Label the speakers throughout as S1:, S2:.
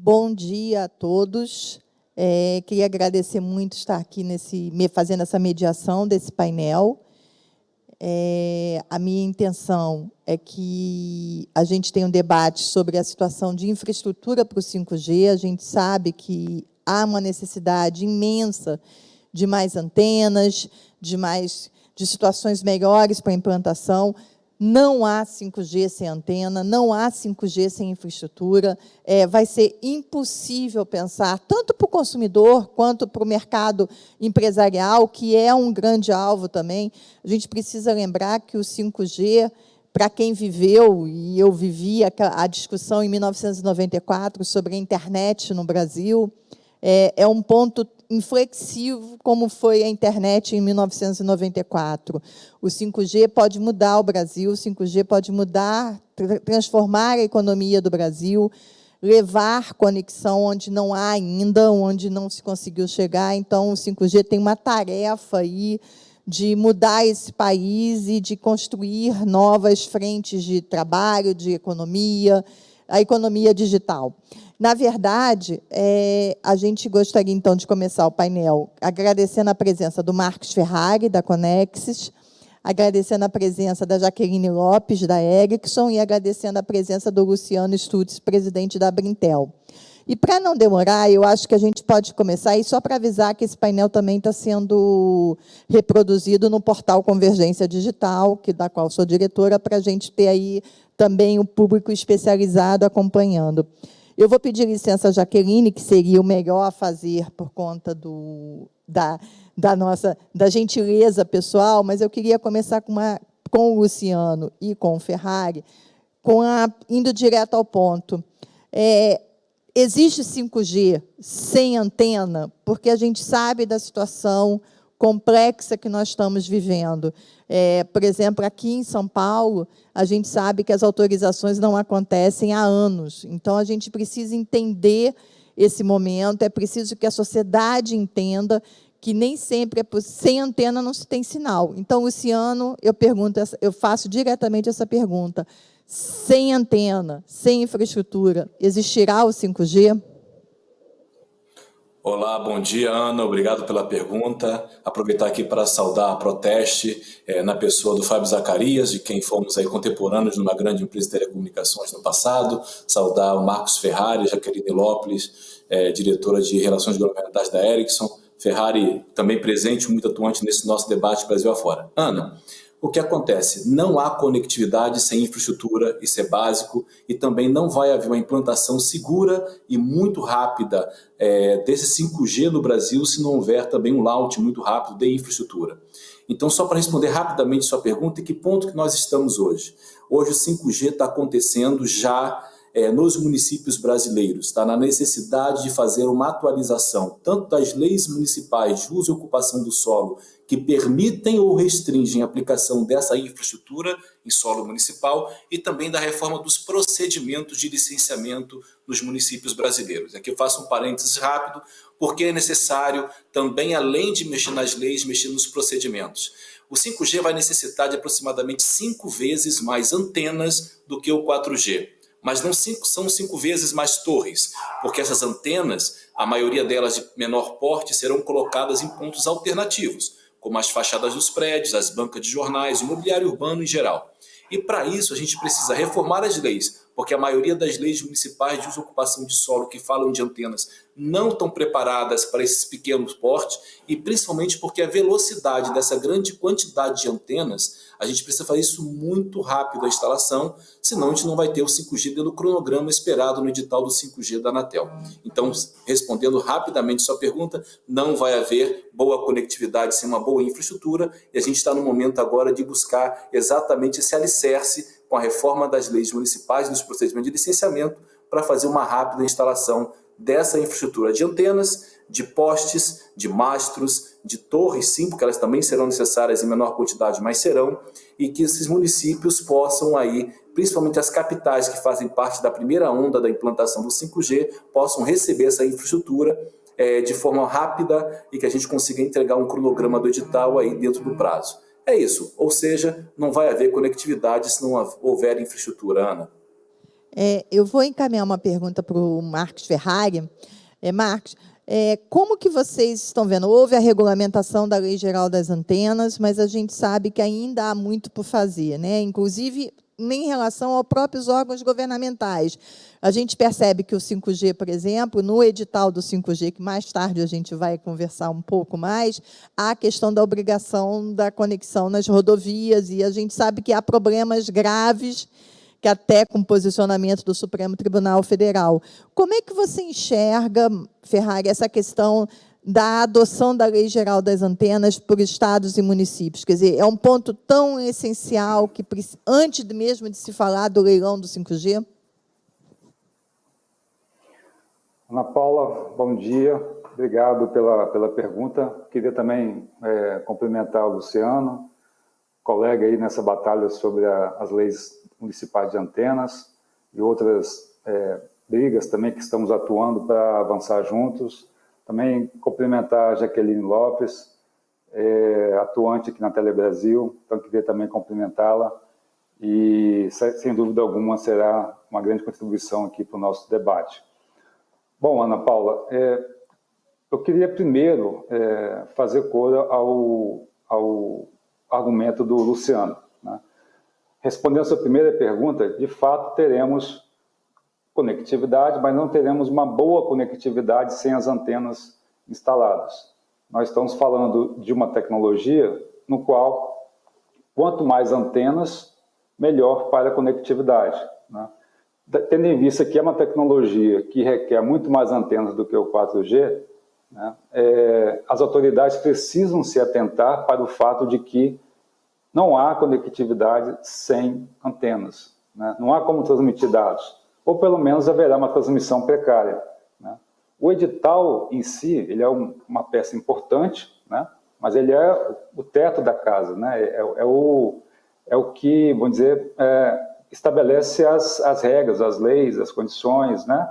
S1: Bom dia a todos. Queria agradecer muito estar aqui fazendo essa mediação desse painel. A minha intenção é que a gente tenha um debate sobre a situação de infraestrutura para o 5G. A gente sabe que há uma necessidade imensa de mais antenas, de situações melhores para a implantação. Não há 5G sem antena, não há 5G sem infraestrutura. Vai ser impossível pensar, tanto para o consumidor quanto para o mercado empresarial, que é um grande alvo também. A gente precisa lembrar que o 5G, para quem viveu, e eu vivi a discussão em 1994 sobre a internet no Brasil, é um ponto inflexivo, como foi a internet em 1994. O 5G pode mudar o Brasil, o 5G pode transformar a economia do Brasil, levar conexão onde não há ainda, onde não se conseguiu chegar. Então, o 5G tem uma tarefa aí de mudar esse país e de construir novas frentes de trabalho, de economia, a economia digital. Na verdade, a gente gostaria, então, de começar o painel agradecendo a presença do Marcos Ferrari, da Conexis, agradecendo a presença da Jaqueline Lopes, da Ericsson, e agradecendo a presença do Luciano Stutz, presidente da Brintel. E, para não demorar, eu acho que a gente pode começar, e só para avisar que esse painel também está sendo reproduzido no portal Convergência Digital, da qual sou diretora, para a gente ter aí também o público especializado acompanhando. Eu vou pedir licença à Jaqueline, que seria o melhor a fazer por conta da gentileza pessoal, mas eu queria começar com o Luciano e com o Ferrari, indo direto ao ponto. Existe 5G sem antena? Porque a gente sabe da situação complexa que nós estamos vivendo. Por exemplo, aqui em São Paulo, a gente sabe que as autorizações não acontecem há anos. Então, a gente precisa entender esse momento, é preciso que a sociedade entenda que nem sempre sem antena não se tem sinal. Então, Luciano, eu faço diretamente essa pergunta. Sem antena, sem infraestrutura, existirá o 5G?
S2: Olá, bom dia, Ana. Obrigado pela pergunta. Aproveitar aqui para saudar a Proteste, na pessoa do Fábio Zacarias, de quem fomos aí contemporâneos numa grande empresa de telecomunicações no passado. Saudar o Marcos Ferrari, Jaqueline Lopes, diretora de Relações Governamentais da Ericsson. Ferrari também presente, muito atuante nesse nosso debate Brasil afora. Ana, o que acontece? Não há conectividade sem infraestrutura, isso é básico, e também não vai haver uma implantação segura e muito rápida desse 5G no Brasil se não houver também um launch muito rápido de infraestrutura. Então, só para responder rapidamente sua pergunta, em que ponto que nós estamos hoje? Hoje o 5G está acontecendo já nos municípios brasileiros, está na necessidade de fazer uma atualização tanto das leis municipais de uso e ocupação do solo que permitem ou restringem a aplicação dessa infraestrutura em solo municipal e também da reforma dos procedimentos de licenciamento nos municípios brasileiros. Aqui eu faço um parênteses rápido, porque é necessário também, além de mexer nas leis, mexer nos procedimentos. O 5G vai necessitar de aproximadamente 5 vezes mais antenas do que o 4G. Mas não são 5 vezes mais torres, porque essas antenas, a maioria delas de menor porte, serão colocadas em pontos alternativos, como as fachadas dos prédios, as bancas de jornais, o mobiliário urbano em geral. E para isso a gente precisa reformar as leis, porque a maioria das leis municipais de uso e ocupação de solo que falam de antenas não estão preparadas para esses pequenos portes e principalmente porque a velocidade dessa grande quantidade de antenas, a gente precisa fazer isso muito rápido a instalação, senão a gente não vai ter o 5G dentro do cronograma esperado no edital do 5G da Anatel. Então, respondendo rapidamente sua pergunta, não vai haver boa conectividade sem uma boa infraestrutura e a gente está no momento agora de buscar exatamente esse alicerce com a reforma das leis municipais e dos procedimentos de licenciamento para fazer uma rápida instalação dessa infraestrutura de antenas, de postes, de mastros, de torres, sim, porque elas também serão necessárias em menor quantidade, mas serão, e que esses municípios possam aí, principalmente as capitais que fazem parte da primeira onda da implantação do 5G, possam receber essa infraestrutura de forma rápida e que a gente consiga entregar um cronograma do edital aí dentro do prazo. É isso, ou seja, não vai haver conectividade se não houver infraestrutura, Ana.
S1: Eu vou encaminhar uma pergunta para o Marcos Ferrari. Marcos, como que vocês estão vendo? Houve a regulamentação da Lei Geral das Antenas, mas a gente sabe que ainda há muito por fazer, né? Inclusive em relação aos próprios órgãos governamentais. A gente percebe que o 5G, por exemplo, no edital do 5G, que mais tarde a gente vai conversar um pouco mais, há a questão da obrigação da conexão nas rodovias, e a gente sabe que há problemas graves, que até com posicionamento do Supremo Tribunal Federal. Como é que você enxerga, Ferrari, essa questão da adoção da Lei Geral das Antenas por estados e municípios? Quer dizer, é um ponto tão essencial que, antes mesmo de se falar do leilão do 5G?
S3: Ana Paula, bom dia. Obrigado pela pergunta. Queria também cumprimentar o Luciano, colega aí nessa batalha sobre as leis municipais de antenas e outras brigas também que estamos atuando para avançar juntos. Também cumprimentar a Jaqueline Lopes, atuante aqui na Telebrasil, então queria também cumprimentá-la e, sem dúvida alguma, será uma grande contribuição aqui para o nosso debate. Bom, Ana Paula, eu queria primeiro fazer cor ao argumento do Luciano, né? Respondendo a sua primeira pergunta, de fato teremos conectividade, mas não teremos uma boa conectividade sem as antenas instaladas. Nós estamos falando de uma tecnologia no qual, quanto mais antenas, melhor para a conectividade, né? Tendo em vista que é uma tecnologia que requer muito mais antenas do que o 4G, né, as autoridades precisam se atentar para o fato de que não há conectividade sem antenas, né? Não há como transmitir dados, ou pelo menos haverá uma transmissão precária, né? O edital em si, ele é uma peça importante, né? Mas ele é o teto da casa, né? É o que, vamos dizer, estabelece as regras, as leis, as condições, né?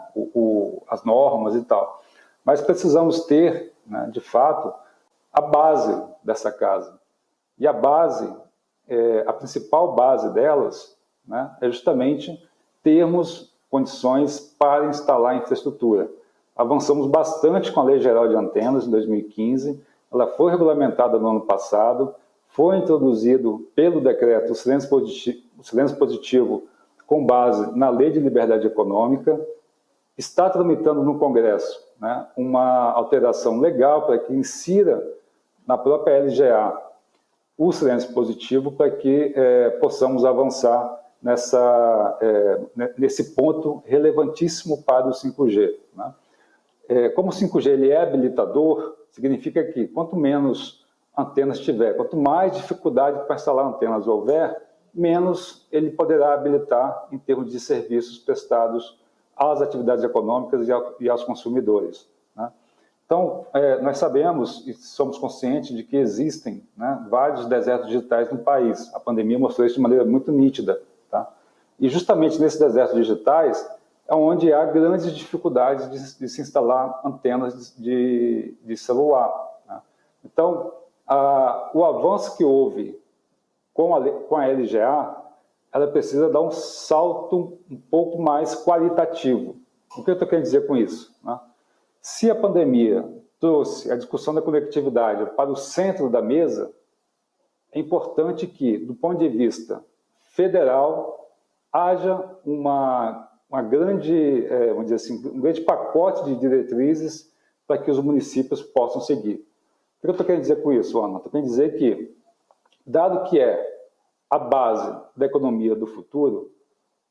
S3: As normas e tal. Mas precisamos ter, né, de fato, a base dessa casa. E a base, a principal base delas, né, é justamente termos condições para instalar infraestrutura. Avançamos bastante com a Lei Geral de Antenas, em 2015, ela foi regulamentada no ano passado, foi introduzido pelo decreto o silêncio positivo com base na Lei de Liberdade Econômica, está tramitando no Congresso, né, uma alteração legal para que insira na própria LGA o silêncio positivo para que possamos avançar nesse ponto relevantíssimo para o 5G. Né? Como o 5G ele é habilitador, significa que quanto menos antenas tiver, quanto mais dificuldade para instalar antenas houver, menos ele poderá habilitar em termos de serviços prestados às atividades econômicas e aos consumidores. Né? Então, nós sabemos e somos conscientes de que existem, né, vários desertos digitais no país. A pandemia mostrou isso de maneira muito nítida. Tá? E justamente nesses desertos digitais é onde há grandes dificuldades de se instalar antenas de celular. Né? Então, o avanço que houve com a LGA, ela precisa dar um salto um pouco mais qualitativo. O que eu estou querendo dizer com isso? Né? Se a pandemia trouxe a discussão da conectividade para o centro da mesa, é importante que, do ponto de vista federal, haja uma grande, vamos dizer assim, um grande pacote de diretrizes para que os municípios possam seguir. O que eu estou querendo dizer com isso, Ana? Estou querendo dizer que, dado que é a base da economia do futuro,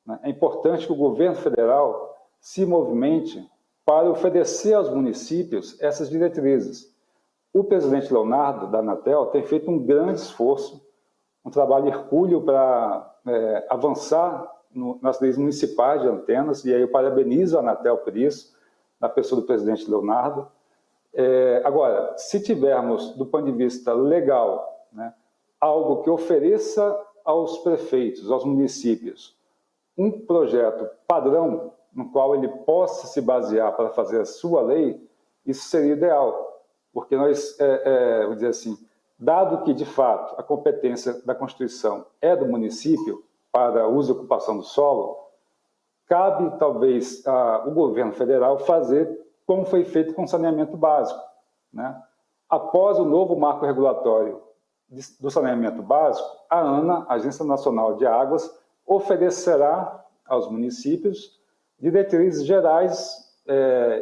S3: né, é importante que o governo federal se movimente para oferecer aos municípios essas diretrizes. O presidente Leonardo, da Anatel, tem feito um grande esforço, um trabalho hercúleo para avançar nas leis municipais de antenas, e aí eu parabenizo a Anatel por isso, na pessoa do presidente Leonardo. Agora, se tivermos, do ponto de vista legal, né, algo que ofereça aos prefeitos, aos municípios, um projeto padrão no qual ele possa se basear para fazer a sua lei, isso seria ideal, porque nós, vamos dizer assim, dado que, de fato, a competência da Constituição é do município para uso e ocupação do solo, cabe, talvez, o governo federal fazer como foi feito com o saneamento básico, né? Após o novo marco regulatório do saneamento básico, a ANA, Agência Nacional de Águas, oferecerá aos municípios diretrizes gerais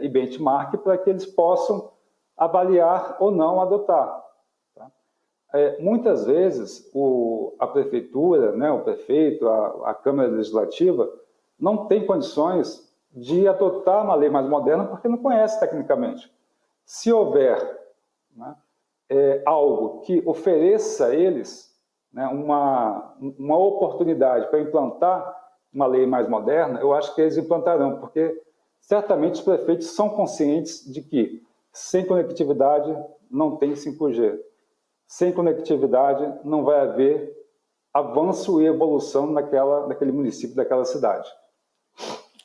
S3: e benchmark para que eles possam avaliar ou não adotar. Tá? Muitas vezes, a prefeitura, né, o prefeito, a Câmara Legislativa, não tem condições de adotar uma lei mais moderna porque não conhece tecnicamente. Se houver, né, algo que ofereça a eles, né, uma oportunidade para implantar uma lei mais moderna, eu acho que eles implantarão, porque certamente os prefeitos são conscientes de que sem conectividade não tem 5G. Sem conectividade não vai haver avanço e evolução naquele município, daquela cidade.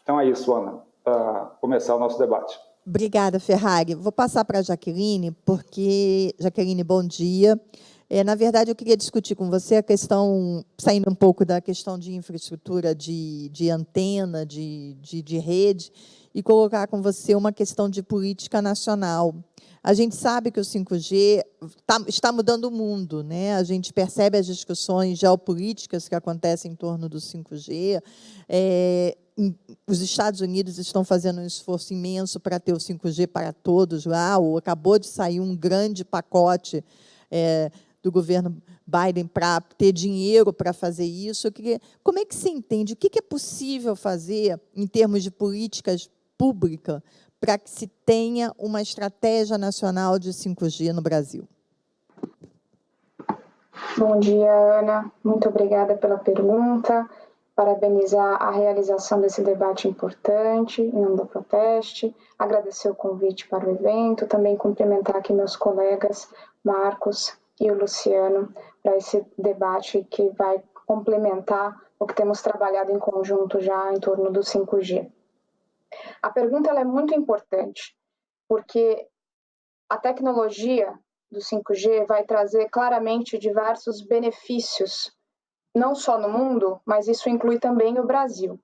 S3: Então é isso, Ana, para começar o nosso debate.
S1: Obrigada, Ferrari. Vou passar para a Jaqueline, porque... Jaqueline, bom dia. Na verdade, eu queria discutir com você a questão, saindo um pouco da questão de infraestrutura, de antena, de rede, e colocar com você uma questão de política nacional. A gente sabe que o 5G está mudando o mundo, né? A gente percebe as discussões geopolíticas que acontecem em torno do 5G. Os Estados Unidos estão fazendo um esforço imenso para ter o 5G para todos lá. Acabou de sair um grande pacote do governo Biden para ter dinheiro para fazer isso. Como é que você entende? O que é possível fazer em termos de políticas públicas para que se tenha uma estratégia nacional de 5G no Brasil?
S4: Bom dia, Ana. Muito obrigada pela pergunta. Parabenizar a realização desse debate importante, em nome da Proteste, agradecer o convite para o evento, também cumprimentar aqui meus colegas Marcos e o Luciano para esse debate que vai complementar o que temos trabalhado em conjunto já em torno do 5G. A pergunta ela é muito importante, porque a tecnologia do 5G vai trazer claramente diversos benefícios, não só no mundo, mas isso inclui também o Brasil.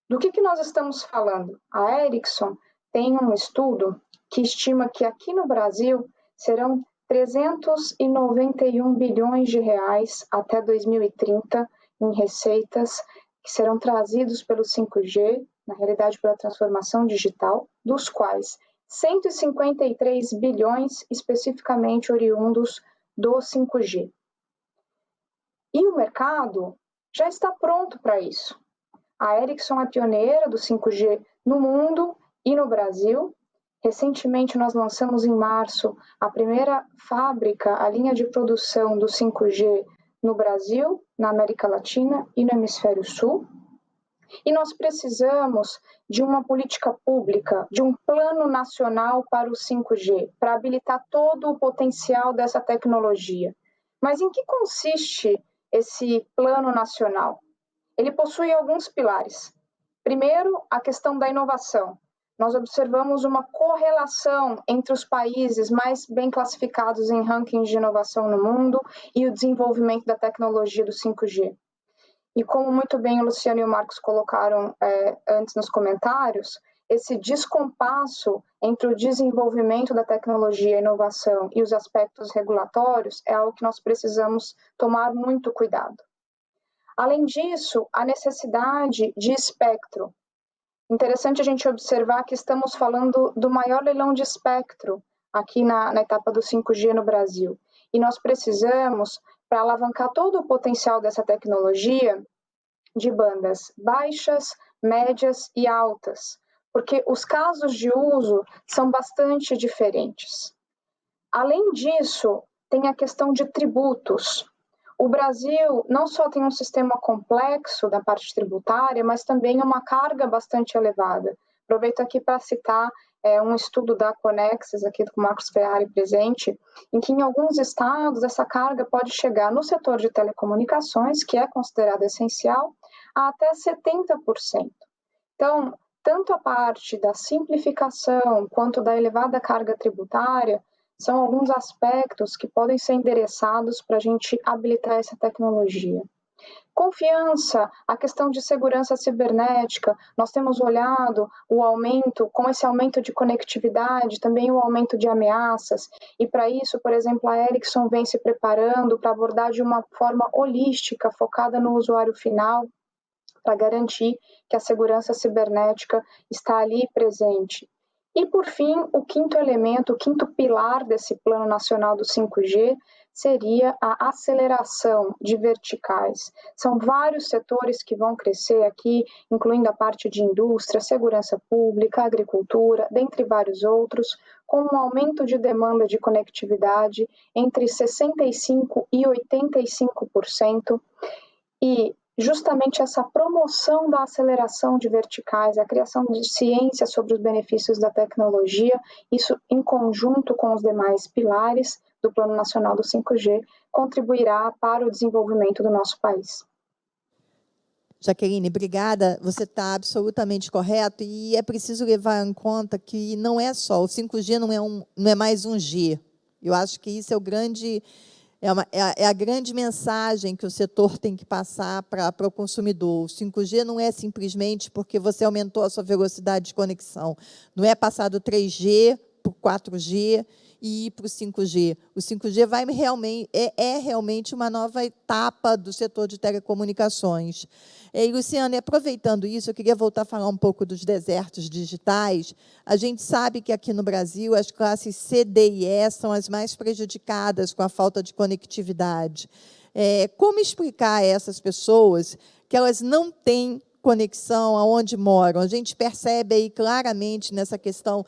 S4: Do que nós estamos falando? A Ericsson tem um estudo que estima que aqui no Brasil serão 391 bilhões de reais até 2030 em receitas que serão trazidos pelo 5G, na realidade pela transformação digital, dos quais 153 bilhões especificamente oriundos do 5G. E o mercado já está pronto para isso. A Ericsson é pioneira do 5G no mundo e no Brasil. Recentemente, nós lançamos em março a primeira fábrica, a linha de produção do 5G no Brasil, na América Latina e no Hemisfério Sul. E nós precisamos de uma política pública, de um plano nacional para o 5G, para habilitar todo o potencial dessa tecnologia. Mas em que consiste esse plano nacional? Ele possui alguns pilares. Primeiro, a questão da inovação. Nós observamos uma correlação entre os países mais bem classificados em rankings de inovação no mundo e o desenvolvimento da tecnologia do 5G. E como muito bem o Luciano e o Marcos colocaram antes nos comentários, esse descompasso entre o desenvolvimento da tecnologia, a inovação e os aspectos regulatórios é algo que nós precisamos tomar muito cuidado. Além disso, a necessidade de espectro. Interessante a gente observar que estamos falando do maior leilão de espectro aqui na etapa do 5G no Brasil. E nós precisamos, para alavancar todo o potencial dessa tecnologia, de bandas baixas, médias e altas, porque os casos de uso são bastante diferentes. Além disso, tem a questão de tributos. O Brasil não só tem um sistema complexo da parte tributária, mas também uma carga bastante elevada. Aproveito aqui para citar um estudo da Conexis, aqui com o Marcos Ferrari presente, em que em alguns estados essa carga pode chegar no setor de telecomunicações, que é considerado essencial, a até 70%. Então, tanto a parte da simplificação quanto da elevada carga tributária são alguns aspectos que podem ser endereçados para a gente habilitar essa tecnologia. Confiança, a questão de segurança cibernética, nós temos olhado o aumento, com esse aumento de conectividade, também o aumento de ameaças, e para isso, por exemplo, a Ericsson vem se preparando para abordar de uma forma holística, focada no usuário final, para garantir que a segurança cibernética está ali presente. E, por fim, o quinto elemento, o quinto pilar desse Plano Nacional do 5G seria a aceleração de verticais. São vários setores que vão crescer aqui, incluindo a parte de indústria, segurança pública, agricultura, dentre vários outros, com um aumento de demanda de conectividade entre 65% e 85%, e justamente essa promoção da aceleração de verticais, a criação de ciência sobre os benefícios da tecnologia, isso em conjunto com os demais pilares do Plano Nacional do 5G, contribuirá para o desenvolvimento do nosso país.
S1: Jaqueline, obrigada. Você está absolutamente correto e é preciso levar em conta que não é só, o 5G não é mais um G. Eu acho que isso é a grande mensagem que o setor tem que passar para o consumidor. O 5G não é simplesmente porque você aumentou a sua velocidade de conexão. Não é passar do 3G para o 4G e ir para o 5G. O 5G é realmente uma nova etapa do setor de telecomunicações. E, Luciana, aproveitando isso, eu queria voltar a falar um pouco dos desertos digitais. A gente sabe que aqui no Brasil as classes C, D e E são as mais prejudicadas com a falta de conectividade. Como explicar a essas pessoas que elas não têm conexão aonde moram? A gente percebe aí claramente nessa questão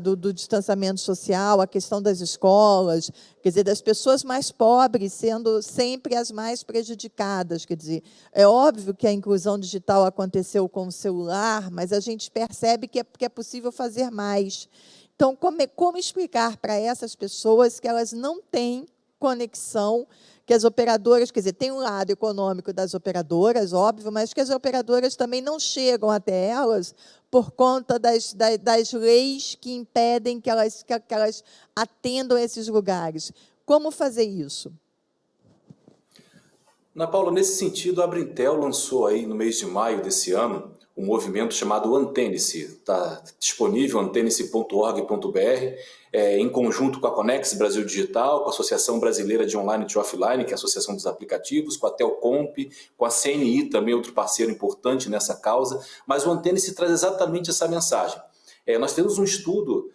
S1: do distanciamento social, a questão das escolas, quer dizer, das pessoas mais pobres sendo sempre as mais prejudicadas. Quer dizer, é óbvio que a inclusão digital aconteceu com o celular, mas a gente percebe que é possível fazer mais. Então, como explicar para essas pessoas que elas não têm conexão, que as operadoras, quer dizer, tem um lado econômico das operadoras, óbvio, mas que as operadoras também não chegam até elas por conta das leis que impedem que elas atendam esses lugares. Como fazer isso?
S2: Ana Paula, nesse sentido, a Brintel lançou aí no mês de maio desse ano um movimento chamado Antene-se. Está disponível antene-se.org.br, em conjunto com a Conex Brasil Digital, com a Associação Brasileira de Online e Offline, que é a Associação dos Aplicativos, com a Telcomp, com a CNI, também outro parceiro importante nessa causa, mas o Antene-se traz exatamente essa mensagem. Nós temos um estudo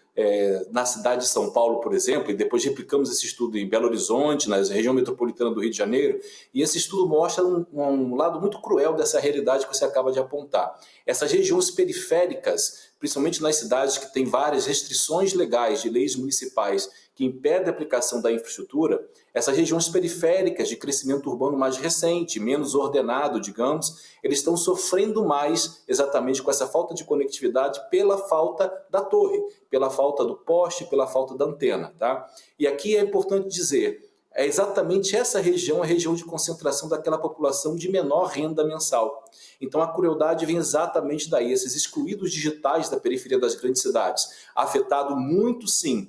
S2: na cidade de São Paulo, por exemplo, e depois replicamos esse estudo em Belo Horizonte, na região metropolitana do Rio de Janeiro, e esse estudo mostra um lado muito cruel dessa realidade que você acaba de apontar. Essas regiões periféricas, principalmente nas cidades que têm várias restrições legais de leis municipais que impedem a aplicação da infraestrutura, essas regiões periféricas de crescimento urbano mais recente, menos ordenado, digamos, eles estão sofrendo mais exatamente com essa falta de conectividade pela falta da torre, pela falta do poste, pela falta da antena. Tá? E aqui é importante dizer, é exatamente essa região, a região de concentração daquela população de menor renda mensal. Então a crueldade vem exatamente daí, esses excluídos digitais da periferia das grandes cidades, afetado muito sim,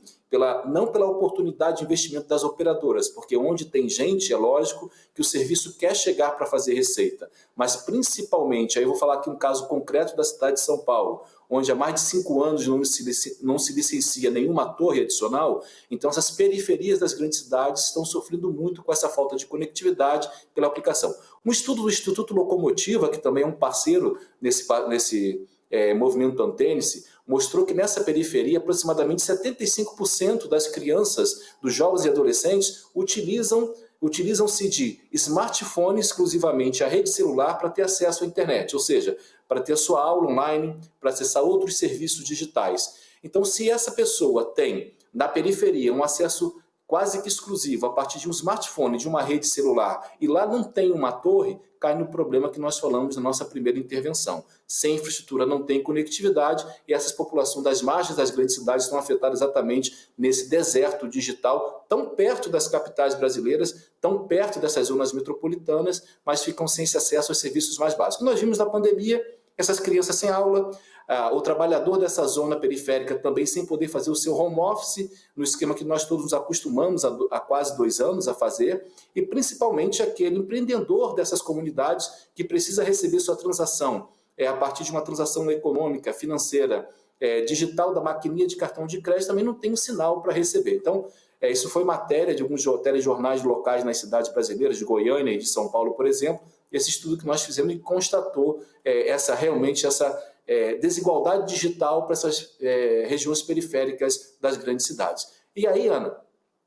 S2: não pela oportunidade de investimento das operadoras, porque onde tem gente, é lógico que o serviço quer chegar para fazer receita, mas principalmente, aí eu vou falar aqui um caso concreto da cidade de São Paulo, onde há mais de 5 anos não se licencia nenhuma torre adicional, então essas periferias das grandes cidades estão sofrendo muito com essa falta de conectividade pela aplicação. Um estudo do Instituto Locomotiva, que também é um parceiro nesse movimento Antene-se, mostrou que nessa periferia aproximadamente 75% das crianças, dos jovens e adolescentes, utilizam-se de smartphone exclusivamente, a rede celular, para ter acesso à internet, ou seja, para ter a sua aula online, para acessar outros serviços digitais. Então, se essa pessoa tem na periferia um acesso quase que exclusivo a partir de um smartphone, de uma rede celular, e lá não tem uma torre, cai no problema que nós falamos na nossa primeira intervenção. Sem infraestrutura não tem conectividade e essas populações das margens das grandes cidades estão afetadas exatamente nesse deserto digital, tão perto das capitais brasileiras, tão perto dessas zonas metropolitanas, mas ficam sem esse acesso aos serviços mais básicos. Nós vimos na pandemia essas crianças sem aula, o trabalhador dessa zona periférica também sem poder fazer o seu home office, no esquema que nós todos nos acostumamos há quase 2 anos a fazer, e principalmente aquele empreendedor dessas comunidades que precisa receber sua transação a partir de uma transação econômica, financeira, digital da maquininha de cartão de crédito, também não tem um sinal para receber. Então, isso foi matéria de alguns telejornais locais nas cidades brasileiras, de Goiânia e de São Paulo, por exemplo, esse estudo que nós fizemos e constatou essa desigualdade digital para essas regiões periféricas das grandes cidades. E aí, Ana,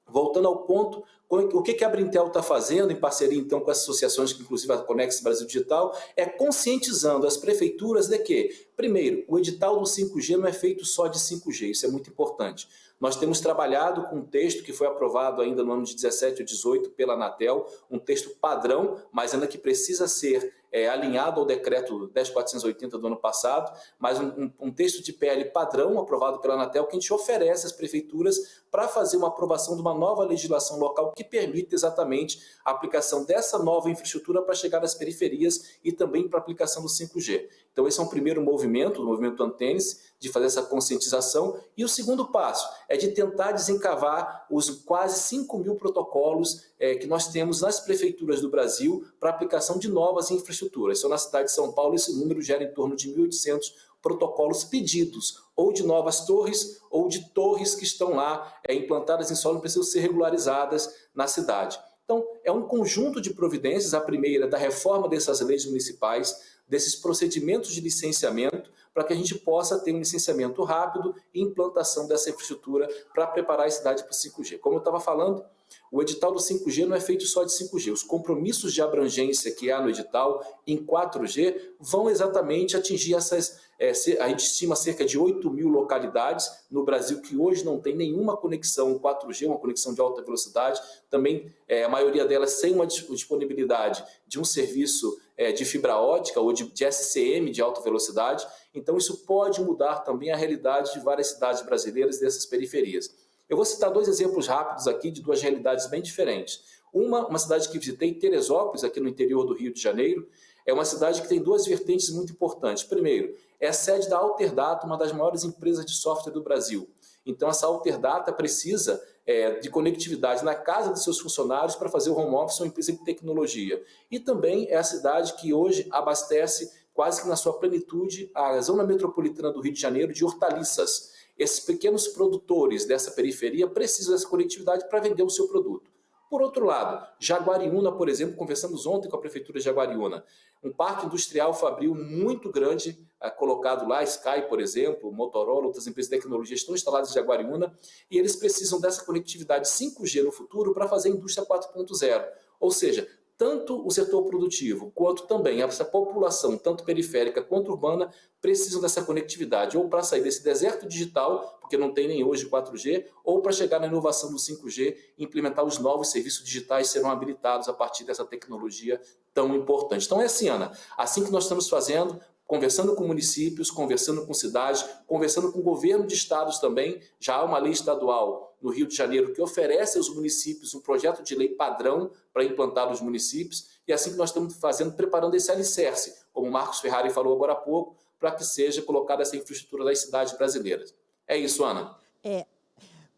S2: voltando ao ponto, o que a Brintel está fazendo, em parceria então com as associações, que inclusive a Conex Brasil Digital, é conscientizando as prefeituras de que, primeiro, o edital do 5G não é feito só de 5G, isso é muito importante. Nós temos trabalhado com um texto que foi aprovado ainda no ano de 17 ou 18 pela Anatel, um texto padrão, mas ainda que precisa ser alinhado ao decreto 10.480 do ano passado, mas um texto de PL padrão aprovado pela Anatel que a gente oferece às prefeituras para fazer uma aprovação de uma nova legislação local que permita exatamente a aplicação dessa nova infraestrutura para chegar às periferias e também para a aplicação do 5G. Então esse é um primeiro movimento, o movimento Antênese, de fazer essa conscientização. E o segundo passo é de tentar desencavar os quase 5.000 protocolos que nós temos nas prefeituras do Brasil para a aplicação de novas infraestruturas. Só na cidade de São Paulo esse número gera em torno de 1.800 protocolos pedidos, ou de novas torres, ou de torres que estão lá implantadas em solo e precisam ser regularizadas na cidade. Então, é um conjunto de providências, a primeira da reforma dessas leis municipais, desses procedimentos de licenciamento, para que a gente possa ter um licenciamento rápido e implantação dessa infraestrutura para preparar a cidade para o 5G. Como eu estava falando, o edital do 5G não é feito só de 5G. Os compromissos de abrangência que há no edital em 4G vão exatamente atingir a gente estima cerca de 8.000 localidades no Brasil que hoje não tem nenhuma conexão 4G, uma conexão de alta velocidade, também a maioria delas sem uma disponibilidade de um serviço de fibra ótica ou de SCM de alta velocidade. Então isso pode mudar também a realidade de várias cidades brasileiras dessas periferias. Eu vou citar 2 exemplos rápidos aqui de 2 realidades bem diferentes. Uma cidade que visitei, Teresópolis, aqui no interior do Rio de Janeiro, é uma cidade que tem 2 vertentes muito importantes. Primeiro, é a sede da Alterdata, uma das maiores empresas de software do Brasil. Então, essa Alterdata precisa de conectividade na casa dos seus funcionários para fazer o home office, uma empresa de tecnologia. E também é a cidade que hoje abastece, quase que na sua plenitude, a zona metropolitana do Rio de Janeiro de hortaliças. Esses pequenos produtores dessa periferia precisam dessa conectividade para vender o seu produto. Por outro lado, Jaguariúna, por exemplo, conversamos ontem com a Prefeitura de Jaguariúna, um parque industrial fabril muito grande colocado lá, Sky, por exemplo, Motorola, outras empresas de tecnologia estão instaladas em Jaguariúna e eles precisam dessa conectividade 5G no futuro para fazer a indústria 4.0. Ou seja, tanto o setor produtivo quanto também essa população, tanto periférica quanto urbana, precisam dessa conectividade, ou para sair desse deserto digital, porque não tem nem hoje 4G, ou para chegar na inovação do 5G e implementar os novos serviços digitais que serão habilitados a partir dessa tecnologia tão importante. Então é assim, Ana, assim que nós estamos fazendo, conversando com municípios, conversando com cidades, conversando com o governo de estados também. Já há uma lei estadual no Rio de Janeiro que oferece aos municípios um projeto de lei padrão para implantar nos municípios, e assim que nós estamos fazendo, preparando esse alicerce, como o Marcos Ferrari falou agora há pouco, para que seja colocada essa infraestrutura das cidades brasileiras. É isso, Ana.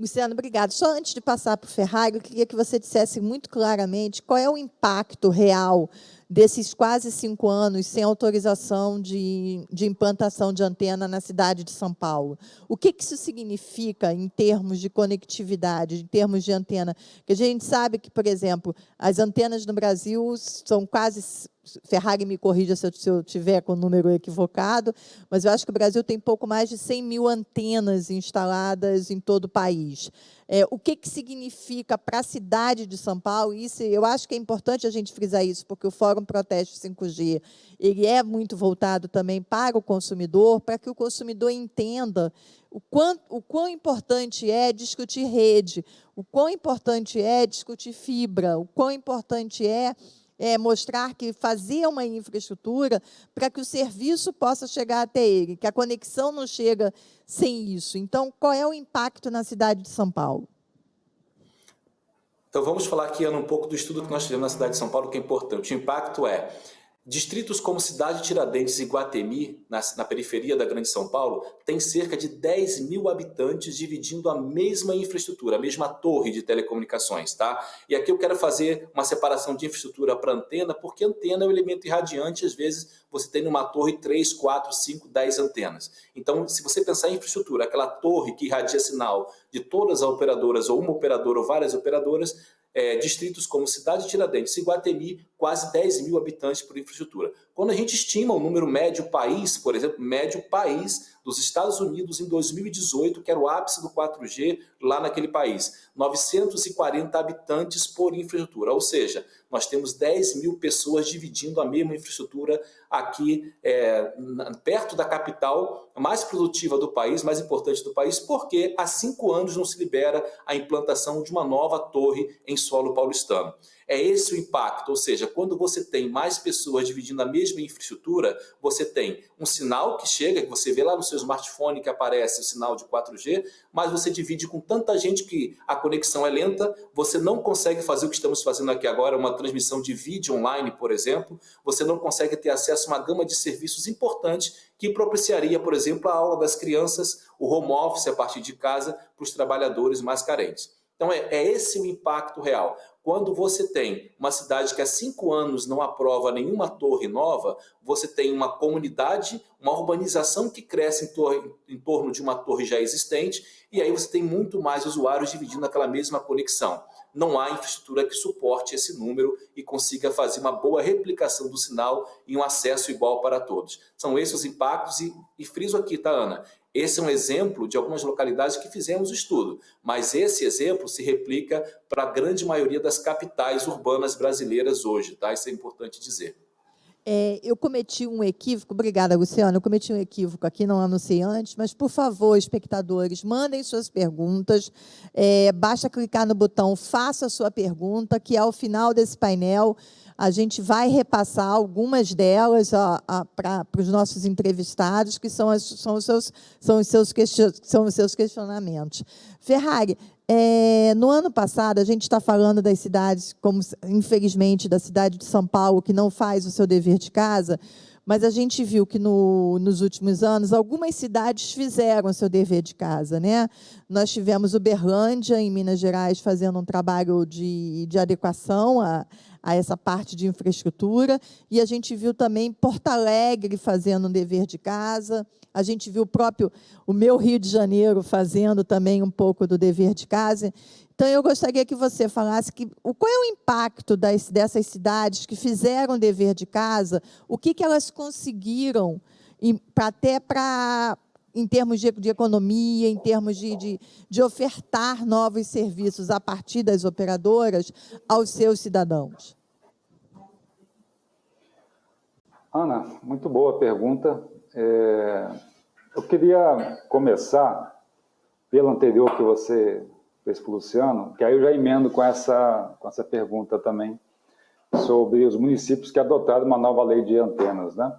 S1: Luciano, obrigado. Só antes de passar para o Ferrari, eu queria que você dissesse muito claramente qual é o impacto real desses quase 5 anos sem autorização de implantação de antena na cidade de São Paulo. O que isso significa em termos de conectividade, em termos de antena? Porque a gente sabe que, por exemplo, as antenas no Brasil são quase... Ferrari me corrija se eu estiver com o número equivocado, mas eu acho que o Brasil tem pouco mais de 100.000 antenas instaladas em todo o país. O que significa para a cidade de São Paulo? Isso, eu acho que é importante a gente frisar isso, porque o Fórum Proteste 5G ele é muito voltado também para o consumidor, para que o consumidor entenda o quão importante é discutir rede, o quão importante é discutir fibra, o quão importante é mostrar que fazer uma infraestrutura para que o serviço possa chegar até ele, que a conexão não chega sem isso. Então, qual é o impacto na cidade de São Paulo?
S2: Então, vamos falar aqui, Ana, um pouco do estudo que nós fizemos na cidade de São Paulo, que é importante. O impacto é Distritos como Cidade Tiradentes e Guatemi, na periferia da Grande São Paulo, têm cerca de 10 mil habitantes dividindo a mesma infraestrutura, a mesma torre de telecomunicações, tá? E aqui eu quero fazer uma separação de infraestrutura para antena, porque antena é um elemento irradiante, às vezes você tem numa torre 3, 4, 5, 10 antenas. Então, se você pensar em infraestrutura, aquela torre que irradia sinal de todas as operadoras, ou uma operadora ou várias operadoras, distritos como Cidade Tiradentes e Guatemi, quase 10 mil habitantes por infraestrutura. Quando a gente estima o número médio país, por exemplo, médio país dos Estados Unidos em 2018, que era o ápice do 4G lá naquele país, 940 habitantes por infraestrutura, ou seja, nós temos 10 mil pessoas dividindo a mesma infraestrutura aqui perto da capital mais produtiva do país, mais importante do país, porque há 5 anos não se libera a implantação de uma nova torre em solo paulistano. É esse o impacto, ou seja, quando você tem mais pessoas dividindo a mesma infraestrutura, você tem um sinal que chega, que você vê lá no seu smartphone que aparece o sinal de 4G, mas você divide com tanta gente que a conexão é lenta, você não consegue fazer o que estamos fazendo aqui agora, uma transmissão de vídeo online, por exemplo, você não consegue ter acesso a uma gama de serviços importantes que propiciaria, por exemplo, a aula das crianças, o home office a partir de casa para os trabalhadores mais carentes. Então é esse o impacto real. Quando você tem uma cidade que há 5 anos não aprova nenhuma torre nova, você tem uma comunidade, uma urbanização que cresce em torno de uma torre já existente, e aí você tem muito mais usuários dividindo aquela mesma conexão. Não há infraestrutura que suporte esse número e consiga fazer uma boa replicação do sinal e um acesso igual para todos. São esses os impactos e friso aqui, tá, Ana? Esse é um exemplo de algumas localidades que fizemos o estudo, mas esse exemplo se replica para a grande maioria das capitais urbanas brasileiras hoje, tá? Isso é importante dizer.
S1: Eu cometi um equívoco, obrigada, Luciano, eu cometi um equívoco aqui, não anunciei antes, mas, por favor, espectadores, mandem suas perguntas, basta clicar no botão Faça a sua pergunta, que ao final desse painel a gente vai repassar algumas delas para os nossos entrevistados, que são os seus questionamentos. Ferrari, no ano passado, a gente está falando das cidades, como infelizmente da cidade de São Paulo, que não faz o seu dever de casa, mas a gente viu que nos últimos anos algumas cidades fizeram o seu dever de casa, né? Nós tivemos Uberlândia, em Minas Gerais, fazendo um trabalho de adequação a essa parte de infraestrutura, e a gente viu também Porto Alegre fazendo um dever de casa, a gente viu o meu Rio de Janeiro fazendo também um pouco do dever de casa. Então, eu gostaria que você falasse qual é o impacto dessas cidades que fizeram o dever de casa, o que elas conseguiram, em termos de economia, em termos de ofertar novos serviços a partir das operadoras aos seus cidadãos.
S3: Ana, muito boa pergunta. Eu queria começar pelo anterior que você fez para o Luciano, que aí eu já emendo com essa pergunta também, sobre os municípios que adotaram uma nova lei de antenas, né?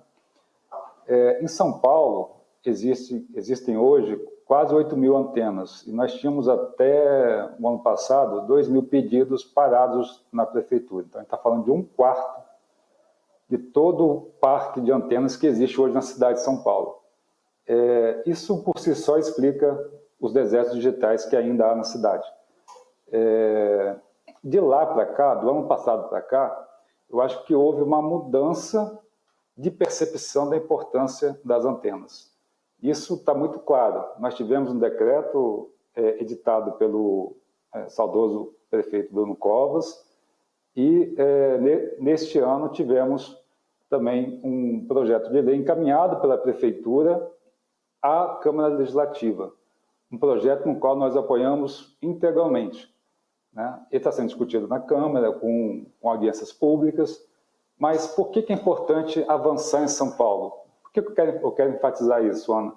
S3: Em São Paulo, existem hoje quase 8 mil antenas, e nós tínhamos até o ano passado 2 mil pedidos parados na prefeitura. Então, a gente está falando de 1/4 de todo o parque de antenas que existe hoje na cidade de São Paulo. Isso, por si só, explica os desertos digitais que ainda há na cidade. De lá para cá, do ano passado para cá, eu acho que houve uma mudança de percepção da importância das antenas. Isso está muito claro. Nós tivemos um decreto editado pelo saudoso prefeito Bruno Covas, e neste ano tivemos também um projeto de lei encaminhado pela prefeitura à Câmara Legislativa, um projeto no qual nós apoiamos integralmente, né? Ele está sendo discutido na Câmara, com audiências públicas, mas por que é importante avançar em São Paulo? Por que eu quero enfatizar isso, Ana?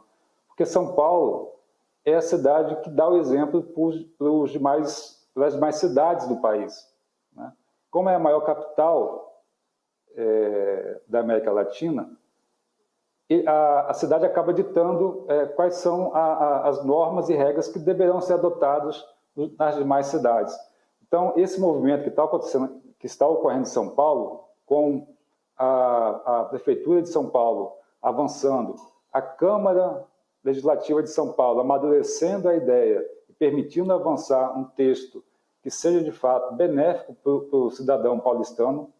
S3: Porque São Paulo é a cidade que dá o exemplo para as demais cidades do país, né? Como é a maior capital da América Latina, a cidade acaba ditando quais são as normas e regras que deverão ser adotadas nas demais cidades. Então, esse movimento que está ocorrendo em São Paulo, com a Prefeitura de São Paulo avançando, a Câmara Legislativa de São Paulo amadurecendo a ideia e permitindo avançar um texto que seja, de fato, benéfico para o cidadão paulistano,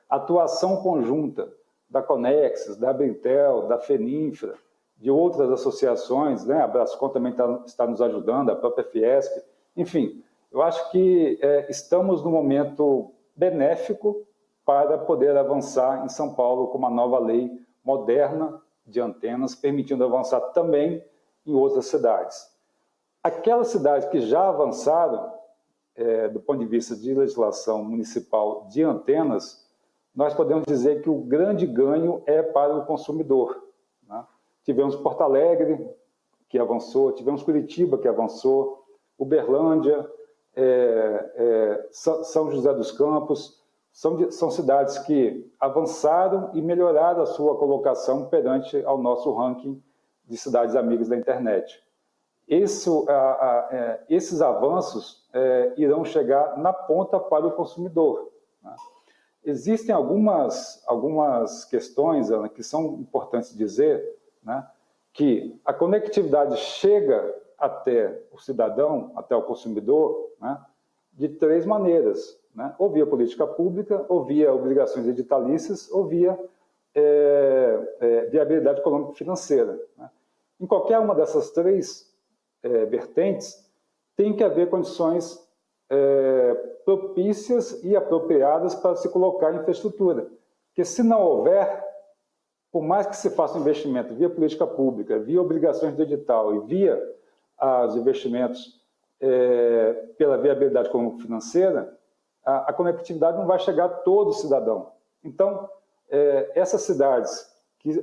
S3: atuação conjunta da Conexas, da Brintel, da Feninfra, de outras associações, né? A Brascom também está nos ajudando, a própria Fiesp, enfim, eu acho que estamos num momento benéfico para poder avançar em São Paulo com uma nova lei moderna de antenas, permitindo avançar também em outras cidades. Aquelas cidades que já avançaram, do ponto de vista de legislação municipal de antenas, nós podemos dizer que o grande ganho é para o consumidor, né? Tivemos Porto Alegre, que avançou, tivemos Curitiba, que avançou, Uberlândia, São José dos Campos, são cidades que avançaram e melhoraram a sua colocação perante ao nosso ranking de cidades amigas da internet. Esses avanços irão chegar na ponta para o consumidor, né? Existem algumas questões, Ana, que são importantes dizer, né, que a conectividade chega até o cidadão, até o consumidor, né, de três maneiras, né? Ou via política pública, ou via obrigações editalícias, ou via viabilidade econômica e financeira, né? Em qualquer uma dessas três vertentes, tem que haver condições propícias e apropriadas para se colocar em infraestrutura. Porque se não houver, por mais que se faça um investimento via política pública, via obrigações do edital e via os investimentos pela viabilidade econômico-financeira, a conectividade não vai chegar a todo cidadão. Então, essas cidades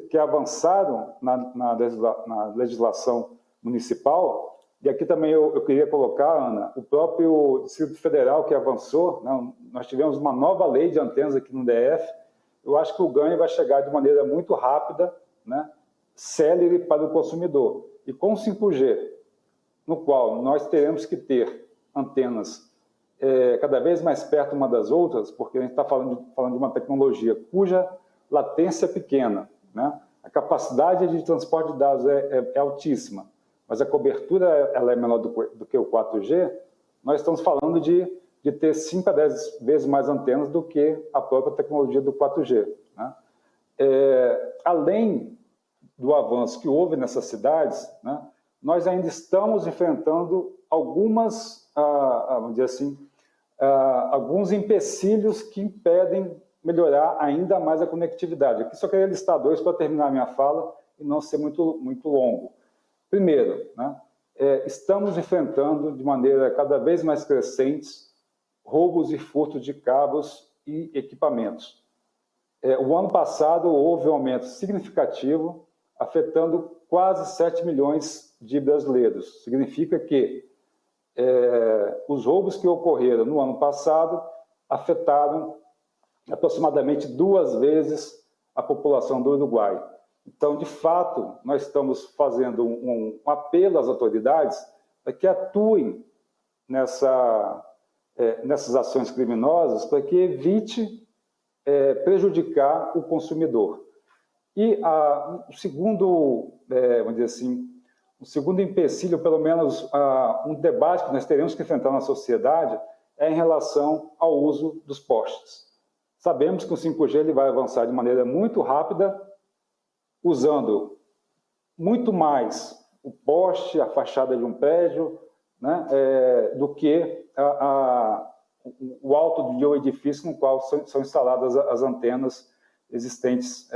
S3: que avançaram na legislação municipal, e aqui também eu queria colocar, Ana, o próprio Distrito Federal que avançou, né? Nós tivemos uma nova lei de antenas aqui no DF, eu acho que o ganho vai chegar de maneira muito rápida, né? Célere para o consumidor. E com o 5G, no qual nós teremos que ter antenas cada vez mais perto uma das outras, porque a gente está falando de uma tecnologia cuja latência é pequena, né? A capacidade de transporte de dados é altíssima, mas a cobertura ela é menor do que o 4G, nós estamos falando de ter 5 a 10 vezes mais antenas do que a própria tecnologia do 4G, né? Além do avanço que houve nessas cidades, né, nós ainda estamos enfrentando vamos dizer assim, alguns empecilhos que impedem melhorar ainda mais a conectividade. Aqui só queria listar dois para terminar a minha fala e não ser muito, muito longo. Primeiro, né, estamos enfrentando de maneira cada vez mais crescente roubos e furtos de cabos e equipamentos. O ano passado houve um aumento significativo, afetando quase 7 milhões de brasileiros. Significa que os roubos que ocorreram no ano passado afetaram aproximadamente 2 vezes a população do Uruguai. Então, de fato, nós estamos fazendo um apelo às autoridades para que atuem nessas ações criminosas, para que evite prejudicar o consumidor. E o segundo, vamos dizer assim, o segundo empecilho, pelo menos um debate que nós teremos que enfrentar na sociedade, é em relação ao uso dos postes. Sabemos que o 5G ele vai avançar de maneira muito rápida, usando muito mais o poste, a fachada de um prédio, né, do que o alto de um edifício no qual são instaladas as antenas existentes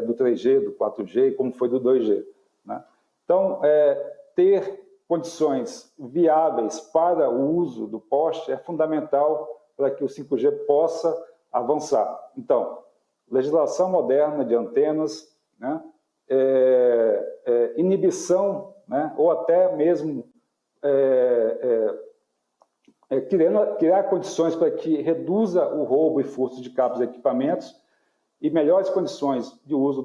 S3: do 3G, do 4G, como foi do 2G, né? Então, ter condições viáveis para o uso do poste é fundamental para que o 5G possa avançar. Então, legislação moderna de antenas, né, inibição, né, ou até mesmo criar condições para que reduza o roubo e furto de cabos e equipamentos, e melhores condições de uso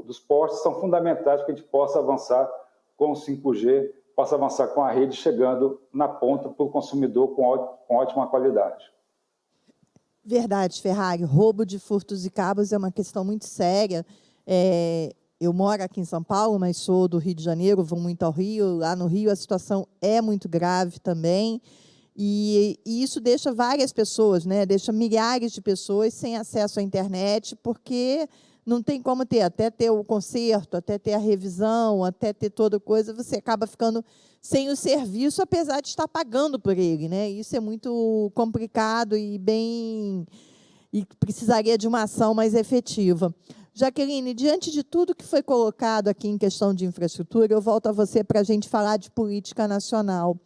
S3: dos postes são fundamentais para que a gente possa avançar com o 5G, possa avançar com a rede chegando na ponta para o consumidor com ótima qualidade.
S1: Verdade, Ferrari. Roubo de furtos e cabos é uma questão muito séria. Eu moro aqui em São Paulo, mas sou do Rio de Janeiro, vou muito ao Rio. Lá no Rio a situação é muito grave também. E isso deixa várias pessoas, né? Deixa milhares de pessoas sem acesso à internet, porque não tem como ter, até ter o conserto, até ter a revisão, até ter toda coisa, você acaba ficando sem o serviço, apesar de estar pagando por ele, né? Isso é muito complicado e precisaria de uma ação mais efetiva. Jaqueline, diante de tudo que foi colocado aqui em questão de infraestrutura, eu volto a você para a gente falar de política nacional.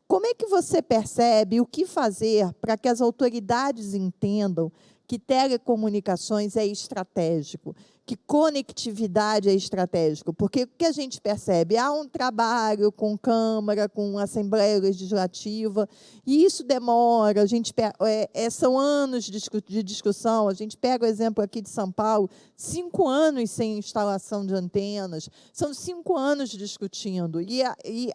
S1: Como é que você percebe o que fazer para que as autoridades entendam que telecomunicações é estratégico, que conectividade é estratégico? Porque o que a gente percebe? Há um trabalho com Câmara, com Assembleia Legislativa, e isso demora, são anos de discussão. A gente pega o exemplo aqui de São Paulo, 5 anos sem instalação de antenas, são 5 anos discutindo, e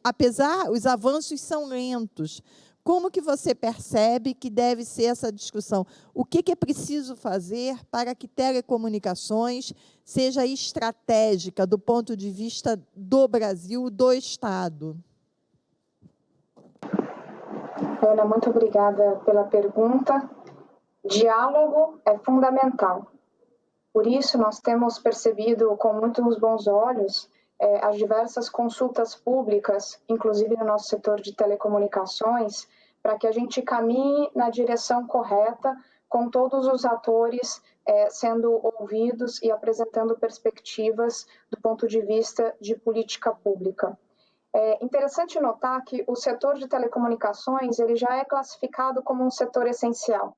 S1: apesar, os avanços são lentos. Como que você percebe que deve ser essa discussão? O que é preciso fazer para que telecomunicações seja estratégica do ponto de vista do Brasil, do Estado?
S4: Ana, muito obrigada pela pergunta. Diálogo é fundamental. Por isso, nós temos percebido com muitos bons olhos as diversas consultas públicas, inclusive no nosso setor de telecomunicações, para que a gente caminhe na direção correta, com todos os atores sendo ouvidos e apresentando perspectivas do ponto de vista de política pública. É interessante notar que o setor de telecomunicações ele já é classificado como um setor essencial.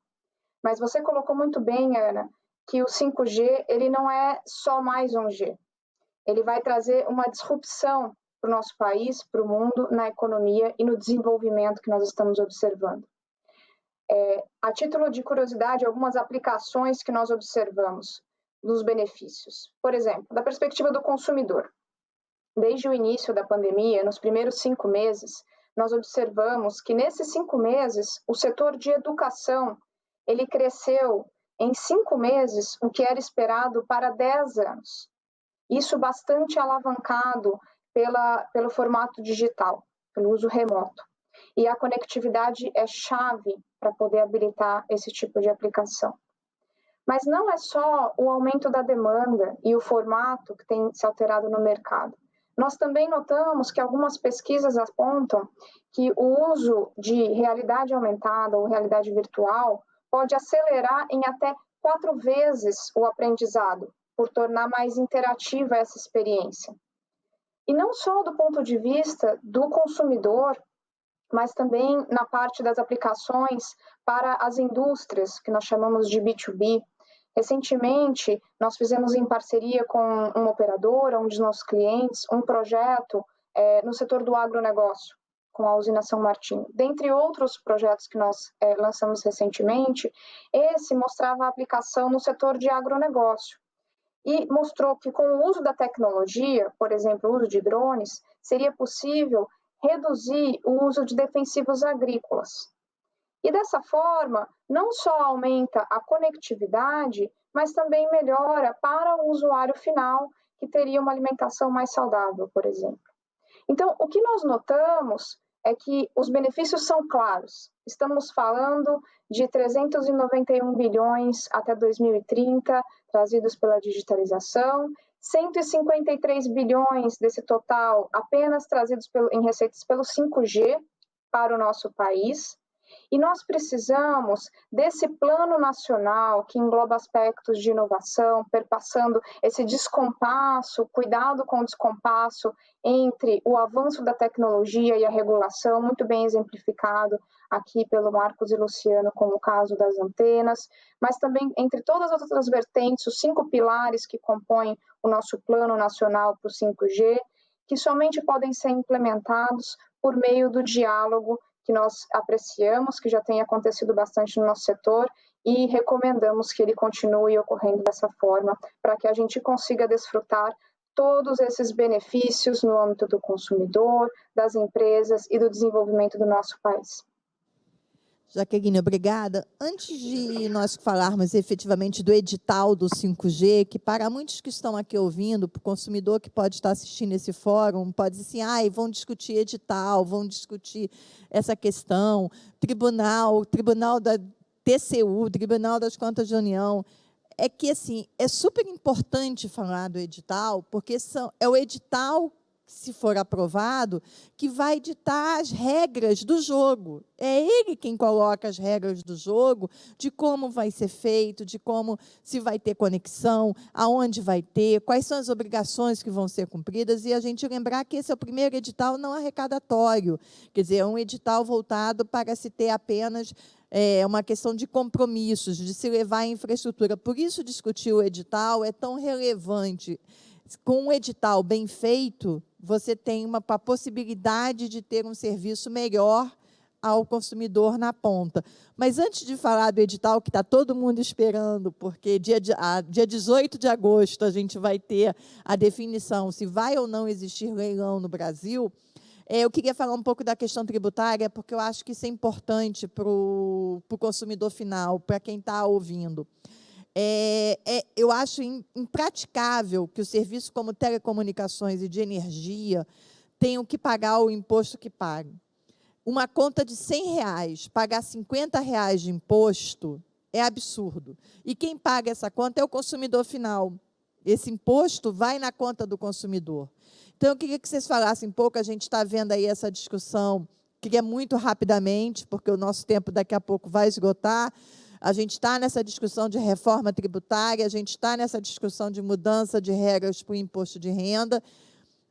S4: Mas você colocou muito bem, Ana, que o 5G ele não é só mais um G. Ele vai trazer uma disrupção para o nosso país, para o mundo, na economia e no desenvolvimento que nós estamos observando. A título de curiosidade, algumas aplicações que nós observamos dos benefícios. Por exemplo, da perspectiva do consumidor. Desde o início da pandemia, nos primeiros 5 meses, nós observamos que nesses 5 meses, o setor de educação ele cresceu em 5 meses o que era esperado para 10 anos. Isso bastante alavancado pelo formato digital, pelo uso remoto. E a conectividade é chave para poder habilitar esse tipo de aplicação. Mas não é só o aumento da demanda e o formato que tem se alterado no mercado. Nós também notamos que algumas pesquisas apontam que o uso de realidade aumentada ou realidade virtual pode acelerar em até 4 vezes o aprendizado, por tornar mais interativa essa experiência. E não só do ponto de vista do consumidor, mas também na parte das aplicações para as indústrias, que nós chamamos de B2B. Recentemente, nós fizemos em parceria com uma operadora, um dos nossos clientes, um projeto no setor do agronegócio, com a usina São Martinho. Dentre outros projetos que nós lançamos recentemente, esse mostrava a aplicação no setor de agronegócio e mostrou que com o uso da tecnologia, por exemplo, o uso de drones, seria possível reduzir o uso de defensivos agrícolas. E dessa forma, não só aumenta a conectividade, mas também melhora para o usuário final, que teria uma alimentação mais saudável, por exemplo. Então, o que nós notamos é que os benefícios são claros. Estamos falando de 391 bilhões até 2030, trazidos pela digitalização, 153 bilhões desse total apenas trazidos em receitas pelo 5G para o nosso país. E nós precisamos desse plano nacional que engloba aspectos de inovação, perpassando esse descompasso, cuidado com o descompasso entre o avanço da tecnologia e a regulação, muito bem exemplificado aqui pelo Marcos e Luciano, como o caso das antenas, mas também entre todas as outras vertentes, os 5 pilares que compõem o nosso plano nacional para o 5G, que somente podem ser implementados por meio do diálogo que nós apreciamos, que já tem acontecido bastante no nosso setor, e recomendamos que ele continue ocorrendo dessa forma, para que a gente consiga desfrutar todos esses benefícios no âmbito do consumidor, das empresas e do desenvolvimento do nosso país.
S1: Jaqueline, obrigada. Antes de nós falarmos efetivamente do edital do 5G, que para muitos que estão aqui ouvindo, para o consumidor que pode estar assistindo esse fórum, pode dizer assim, vão discutir edital, vão discutir essa questão, tribunal da TCU, Tribunal das Contas da União. É que, assim, é super importante falar do edital, porque é o edital, se for aprovado, que vai ditar as regras do jogo. É ele quem coloca as regras do jogo, de como vai ser feito, de como se vai ter conexão, aonde vai ter, quais são as obrigações que vão ser cumpridas, e a gente lembrar que esse é o primeiro edital não arrecadatório, quer dizer, é um edital voltado para se ter apenas uma questão de compromissos, de se levar à infraestrutura. Por isso, discutir o edital é tão relevante. Com um edital bem feito, você tem a possibilidade de ter um serviço melhor ao consumidor na ponta. Mas antes de falar do edital, que está todo mundo esperando, porque dia 18 de agosto a gente vai ter a definição se vai ou não existir leilão no Brasil, eu queria falar um pouco da questão tributária, porque eu acho que isso é importante para o consumidor final, para quem está ouvindo. Eu acho impraticável que o serviço como telecomunicações e de energia tenham que pagar o imposto que pagam. Uma conta de R$100, pagar R$50 de imposto é absurdo. E quem paga essa conta é o consumidor final. Esse imposto vai na conta do consumidor. Então, eu queria que vocês falassem um pouco, a gente está vendo aí essa discussão, queria muito rapidamente, porque o nosso tempo daqui a pouco vai esgotar. A gente está nessa discussão de reforma tributária, a gente está nessa discussão de mudança de regras para o imposto de renda,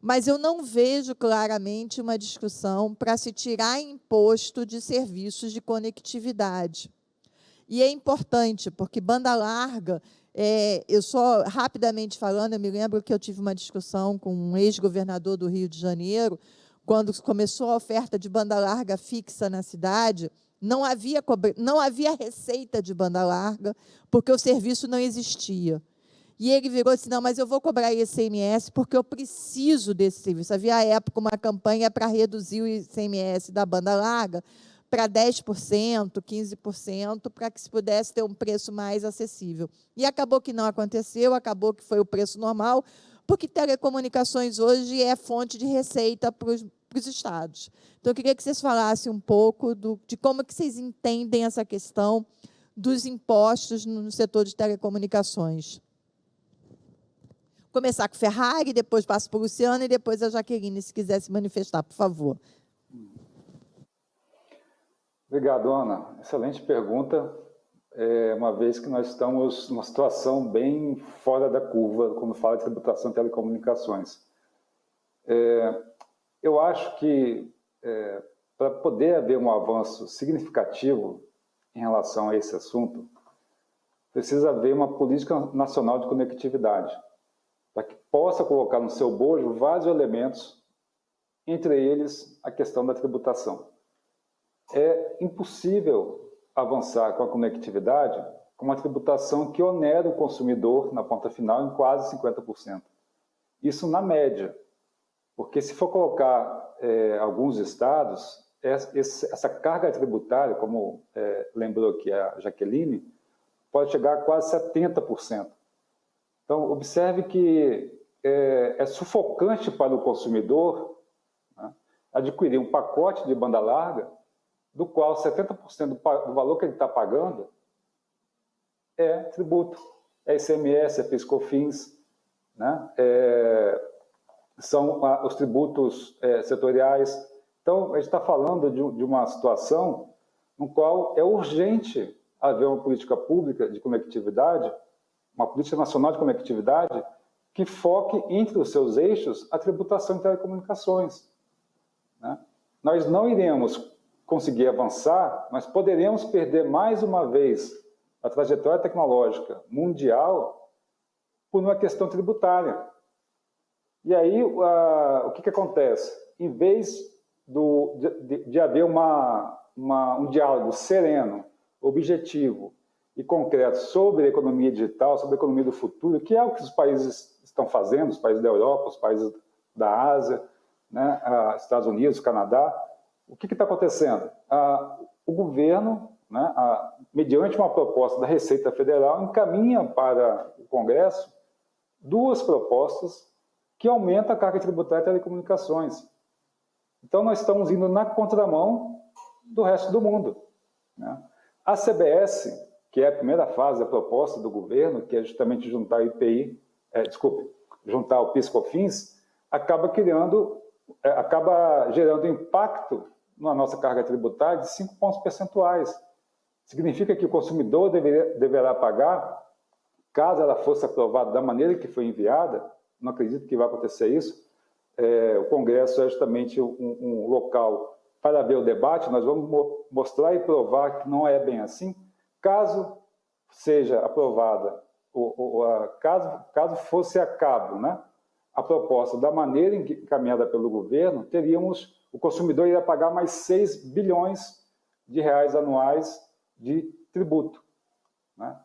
S1: mas eu não vejo claramente uma discussão para se tirar imposto de serviços de conectividade. E é importante, porque banda larga, eu só, rapidamente falando, eu me lembro que eu tive uma discussão com um ex-governador do Rio de Janeiro, quando começou a oferta de banda larga fixa na cidade, não havia receita de banda larga, porque o serviço não existia. E ele virou assim, não, mas eu vou cobrar ICMS porque eu preciso desse serviço. Havia, à época, uma campanha para reduzir o ICMS da banda larga para 10%, 15%, para que se pudesse ter um preço mais acessível. E acabou que não aconteceu, acabou que foi o preço normal, porque telecomunicações hoje é fonte de receita para os estados. Então, eu queria que vocês falassem um pouco de como que vocês entendem essa questão dos impostos no setor de telecomunicações. Vou começar com o Ferrari, depois passo para o Luciano e depois a Jaqueline, se quiser se manifestar, por favor.
S3: Obrigado, Ana. Excelente pergunta, uma vez que nós estamos numa situação bem fora da curva, quando fala de tributação de telecomunicações. Eu acho que, para poder haver um avanço significativo em relação a esse assunto, precisa haver uma política nacional de conectividade, para que possa colocar no seu bojo vários elementos, entre eles a questão da tributação. É impossível avançar com a conectividade com uma tributação que onera o consumidor na ponta final em quase 50%. Isso na média, porque se for colocar alguns estados, essa carga tributária, como lembrou aqui a Jaqueline, pode chegar a quase 70%. Então, observe que é sufocante para o consumidor, né, adquirir um pacote de banda larga, do qual 70% do valor que ele está pagando é tributo, é ICMS, é PIS/COFINS, né, são os tributos setoriais. Então, a gente está falando de uma situação no qual é urgente haver uma política pública de conectividade, uma política nacional de conectividade, que foque entre os seus eixos a tributação de telecomunicações, né? Nós não iremos conseguir avançar, mas poderemos perder mais uma vez a trajetória tecnológica mundial por uma questão tributária. E aí, o que acontece? Em vez de haver um diálogo sereno, objetivo e concreto sobre a economia digital, sobre a economia do futuro, que é o que os países estão fazendo, os países da Europa, os países da Ásia, né, Estados Unidos, Canadá, o que está acontecendo? o governo, né, mediante uma proposta da Receita Federal, encaminha para o Congresso 2 propostas que aumentam a carga tributária de telecomunicações. Então, nós estamos indo na contramão do resto do mundo, né? A CBS, que é a primeira fase da proposta do governo, que é justamente juntar o IPI, juntar o PIS/COFINS, acaba gerando impacto na nossa carga tributária de 5 pontos percentuais. Significa que o consumidor deverá pagar, caso ela fosse aprovada da maneira que foi enviada, não acredito que vai acontecer isso, o Congresso é justamente um local para ver o debate, nós vamos mostrar e provar que não é bem assim. Caso seja aprovada, caso fosse a cabo, né, a proposta da maneira encaminhada pelo governo, o consumidor iria pagar mais 6 bilhões de reais anuais de tributo, né?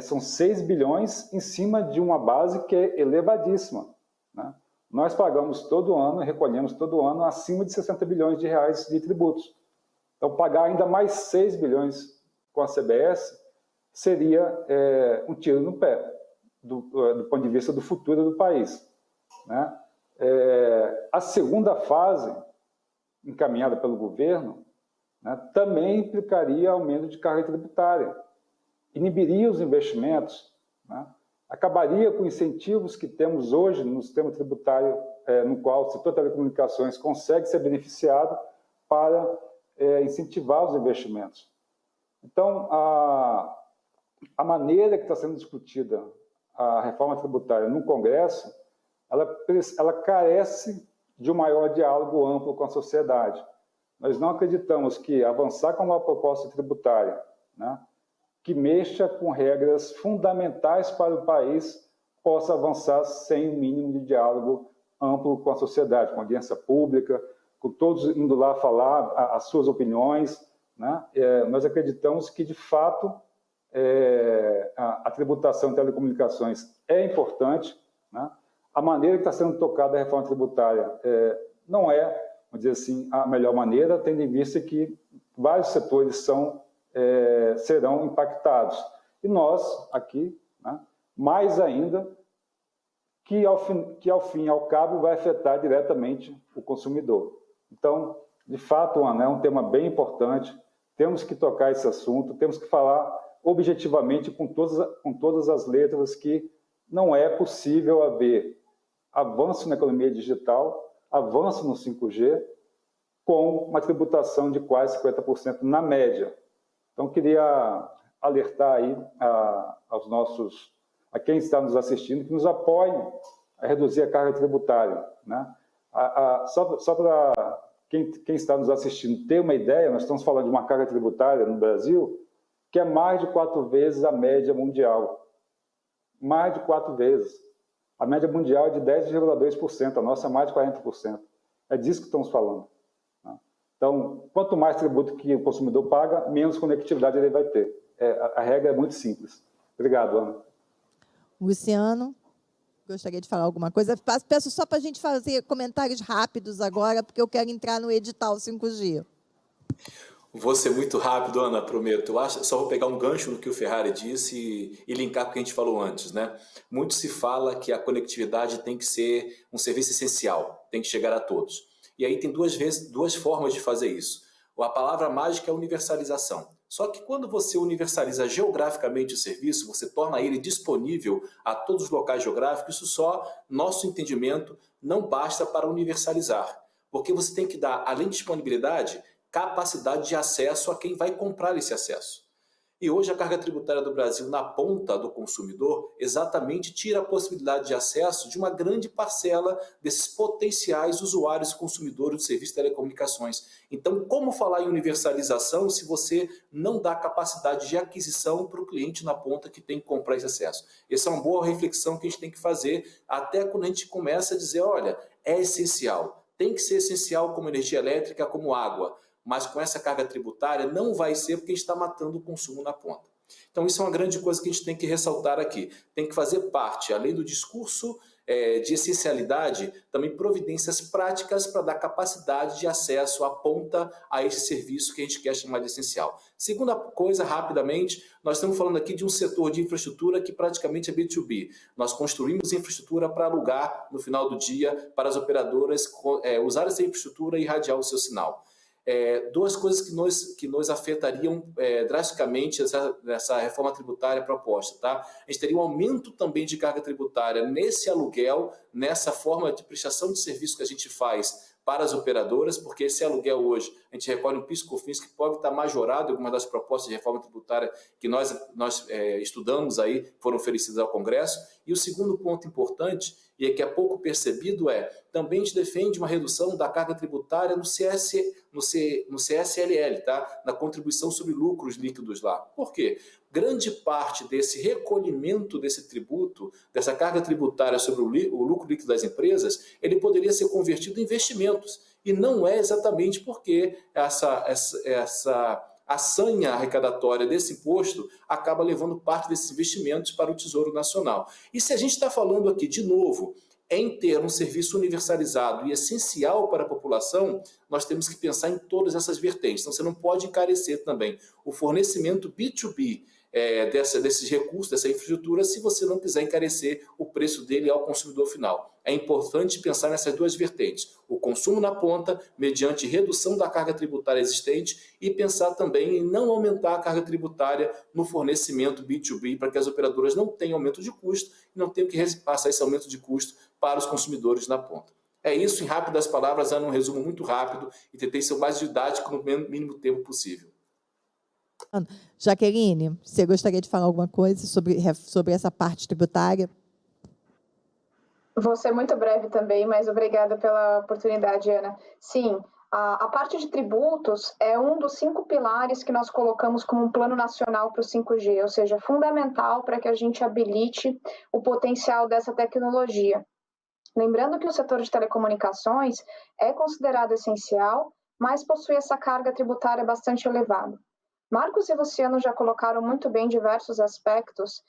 S3: São 6 bilhões em cima de uma base que é elevadíssima, né? Nós pagamos todo ano, recolhemos todo ano, acima de 60 bilhões de reais de tributos. Então, pagar ainda mais 6 bilhões com a CBS seria um tiro no pé, do ponto de vista do futuro do país, né? A segunda fase, encaminhada pelo governo, né, também implicaria aumento de carga tributária, inibiria os investimentos, né, acabaria com incentivos que temos hoje no sistema tributário, no qual o setor de telecomunicações consegue ser beneficiado para incentivar os investimentos. Então, a maneira que está sendo discutida a reforma tributária no Congresso, ela carece de um maior diálogo amplo com a sociedade. Nós não acreditamos que avançar com uma proposta tributária, né, que mexa com regras fundamentais para o país, possa avançar sem um mínimo de diálogo amplo com a sociedade, com a audiência pública, com todos indo lá falar as suas opiniões, né? Nós acreditamos que, de fato, a tributação de telecomunicações é importante, né? A maneira que está sendo tocada a reforma tributária não é, vamos dizer assim, a melhor maneira, tendo em vista que vários setores serão impactados. E nós, aqui, né, mais ainda, que ao fim e ao cabo vai afetar diretamente o consumidor. Então, de fato, Ana, é um tema bem importante, temos que tocar esse assunto, temos que falar objetivamente com todas as letras que não é possível haver avanço na economia digital, avanço no 5G, com uma tributação de quase 50% na média. Então, queria alertar aí a quem está nos assistindo, que nos apoiem a reduzir a carga tributária, né? Só para quem está nos assistindo ter uma ideia, nós estamos falando de uma carga tributária no Brasil que é mais de 4 vezes a média mundial. Mais de 4 vezes. A média mundial é de 10,2%, a nossa é mais de 40%. É disso que estamos falando. Então, quanto mais tributo que o consumidor paga, menos conectividade ele vai ter. A regra é muito simples. Obrigado, Ana.
S1: Luciano, gostaria de falar alguma coisa? Peço só para a gente fazer comentários rápidos agora, porque eu quero entrar no edital 5G.
S2: Vou ser muito rápido, Ana, prometo. Só vou pegar um gancho no que o Ferrari disse e linkar com o que a gente falou antes, né? Muito se fala que a conectividade tem que ser um serviço essencial, tem que chegar a todos. E aí tem duas formas de fazer isso. A palavra mágica é universalização. Só que quando você universaliza geograficamente o serviço, você torna ele disponível a todos os locais geográficos, isso só, nosso entendimento, não basta para universalizar. Porque você tem que dar, além de disponibilidade, capacidade de acesso a quem vai comprar esse acesso. E hoje a carga tributária do Brasil na ponta do consumidor exatamente tira a possibilidade de acesso de uma grande parcela desses potenciais usuários e consumidores do serviço de telecomunicações. Então, como falar em universalização se você não dá capacidade de aquisição para o cliente na ponta que tem que comprar esse acesso? Essa é uma boa reflexão que a gente tem que fazer até quando a gente começa a dizer, olha, é essencial, tem que ser essencial como energia elétrica, como água, mas com essa carga tributária não vai ser porque a gente está matando o consumo na ponta. Então, isso é uma grande coisa que a gente tem que ressaltar aqui. Tem que fazer parte, além do discurso de essencialidade, também providências práticas para dar capacidade de acesso à ponta a esse serviço que a gente quer chamar de essencial. Segunda coisa, rapidamente, nós estamos falando aqui de um setor de infraestrutura que praticamente é B2B. Nós construímos infraestrutura para alugar no final do dia para as operadoras usar essa infraestrutura e irradiar o seu sinal. Duas coisas que nos afetariam drasticamente essa reforma tributária proposta. Tá? A gente teria um aumento também de carga tributária nesse aluguel, nessa forma de prestação de serviço que a gente faz para as operadoras, porque esse aluguel hoje, a gente recolhe um PIS/COFINS que pode estar majorado em algumas das propostas de reforma tributária que nós estudamos aí, foram oferecidas ao Congresso. E o segundo ponto importante, e que é pouco percebido, também a gente defende uma redução da carga tributária no CSLL, tá? Na contribuição sobre lucros líquidos lá. Por quê? Grande parte desse recolhimento desse tributo, dessa carga tributária sobre o lucro líquido das empresas, ele poderia ser convertido em investimentos. E não é exatamente porque essa sanha arrecadatória desse imposto acaba levando parte desses investimentos para o Tesouro Nacional. E se a gente está falando aqui, de novo, em ter um serviço universalizado e essencial para a população, nós temos que pensar em todas essas vertentes. Então, você não pode encarecer também o fornecimento B2B desses recursos, dessa infraestrutura, se você não quiser encarecer o preço dele ao consumidor final. É importante pensar nessas duas vertentes. O consumo na ponta, mediante redução da carga tributária existente, e pensar também em não aumentar a carga tributária no fornecimento B2B, para que as operadoras não tenham aumento de custo e não tenham que repassar esse aumento de custo para os consumidores na ponta. É isso, em rápidas palavras, um resumo muito rápido, e tentei ser o mais didático no mínimo tempo possível.
S1: Jaqueline, você gostaria de falar alguma coisa sobre essa parte tributária?
S4: Vou ser muito breve também, mas obrigada pela oportunidade, Ana. Sim, a parte de tributos é um dos 5 pilares que nós colocamos como um plano nacional para o 5G, ou seja, fundamental para que a gente habilite o potencial dessa tecnologia. Lembrando que o setor de telecomunicações é considerado essencial, mas possui essa carga tributária bastante elevada. Marcos e Luciano já colocaram muito bem diversos aspectos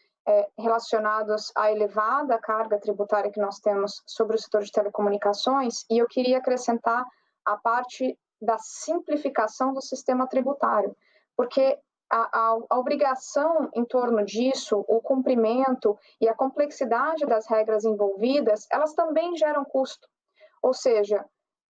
S4: relacionados à elevada carga tributária que nós temos sobre o setor de telecomunicações, e eu queria acrescentar a parte da simplificação do sistema tributário, porque a obrigação em torno disso, o cumprimento e a complexidade das regras envolvidas, elas também geram custo. Ou seja,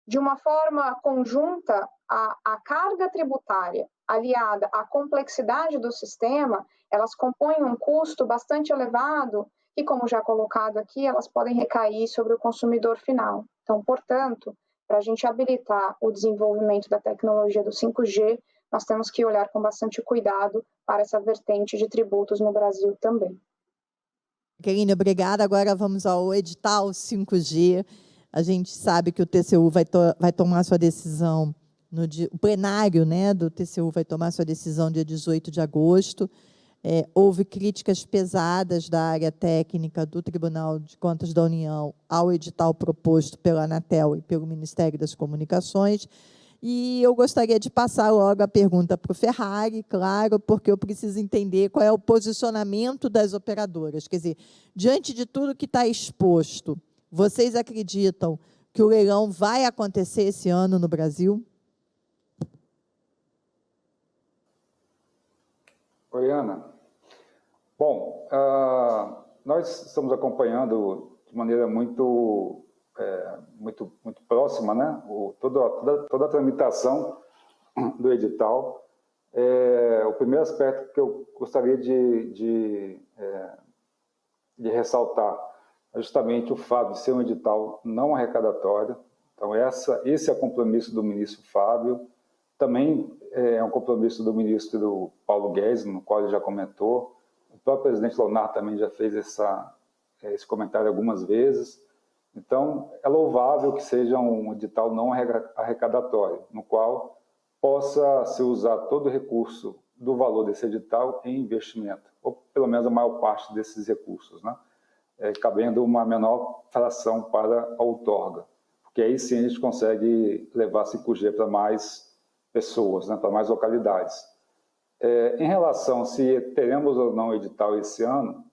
S4: de uma forma conjunta, a carga tributária aliada à complexidade do sistema, elas compõem um custo bastante elevado e, como já colocado aqui, elas podem recair sobre o consumidor final. Então, portanto, para a gente habilitar o desenvolvimento da tecnologia do 5G, nós temos que olhar com bastante cuidado para essa vertente de tributos no Brasil também.
S1: Jaqueline, obrigada. Agora vamos ao edital 5G. A gente sabe que o TCU vai tomar sua decisão, o plenário, né, do TCU vai tomar sua decisão dia 18 de agosto. Houve críticas pesadas da área técnica do Tribunal de Contas da União ao edital proposto pela Anatel e pelo Ministério das Comunicações. E eu gostaria de passar logo a pergunta para o Ferrari, claro, porque eu preciso entender qual é o posicionamento das operadoras. Quer dizer, diante de tudo que está exposto, vocês acreditam que o leilão vai acontecer esse ano no Brasil?
S3: Oi, Ana. Bom, nós estamos acompanhando de maneira muito próxima, né, toda a tramitação do edital. O primeiro aspecto que eu gostaria de ressaltar é justamente o fato de ser um edital não arrecadatório. Então, esse é o compromisso do ministro Fábio. Também é um compromisso do ministro Paulo Guedes, no qual ele já comentou. O próprio presidente Leonardo também já fez esse comentário algumas vezes. Então, é louvável que seja um edital não arrecadatório, no qual possa se usar todo o recurso do valor desse edital em investimento, ou pelo menos a maior parte desses recursos, né? Cabendo uma menor fração para a outorga, porque aí sim a gente consegue levar 5G para mais pessoas, né, para mais localidades. Em relação se teremos ou não edital esse ano,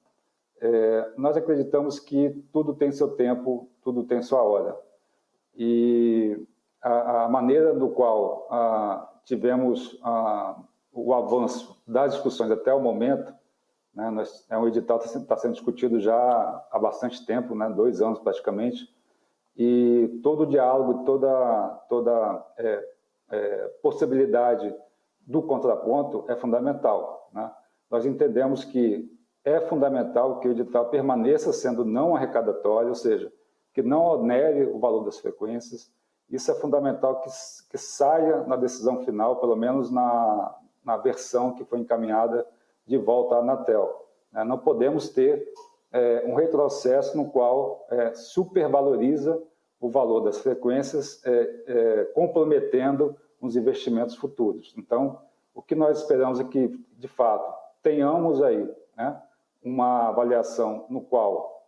S3: nós acreditamos que tudo tem seu tempo, tudo tem sua hora. E a maneira do qual tivemos o avanço das discussões até o momento, né, um edital que está sendo discutido já há bastante tempo, né, 2 anos praticamente, e todo o diálogo, toda possibilidade do contraponto é fundamental, né? Nós entendemos que é fundamental que o edital permaneça sendo não arrecadatório, ou seja, que não onere o valor das frequências. Isso é fundamental que saia na decisão final, pelo menos na versão que foi encaminhada de volta à Anatel. Não podemos ter um retrocesso no qual supervaloriza o valor das frequências, comprometendo os investimentos futuros. Então, o que nós esperamos é que, de fato, tenhamos aí, né, uma avaliação no qual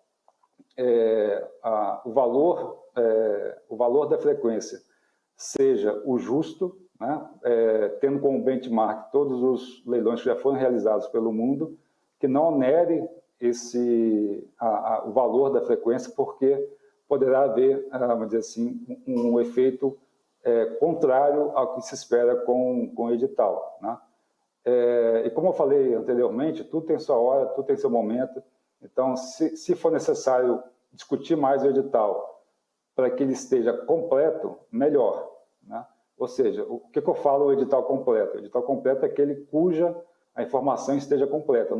S3: o valor da frequência seja o justo, né, tendo como benchmark todos os leilões que já foram realizados pelo mundo, que não onere o valor da frequência, porque poderá haver, vamos dizer assim, um efeito contrário ao que se espera com o edital, né? E como eu falei anteriormente, tudo tem sua hora, tudo tem seu momento. Então, se for necessário discutir mais o edital para que ele esteja completo, melhor, né? Ou seja, o que eu falo o edital completo? O edital completo é aquele cuja a informação esteja completa,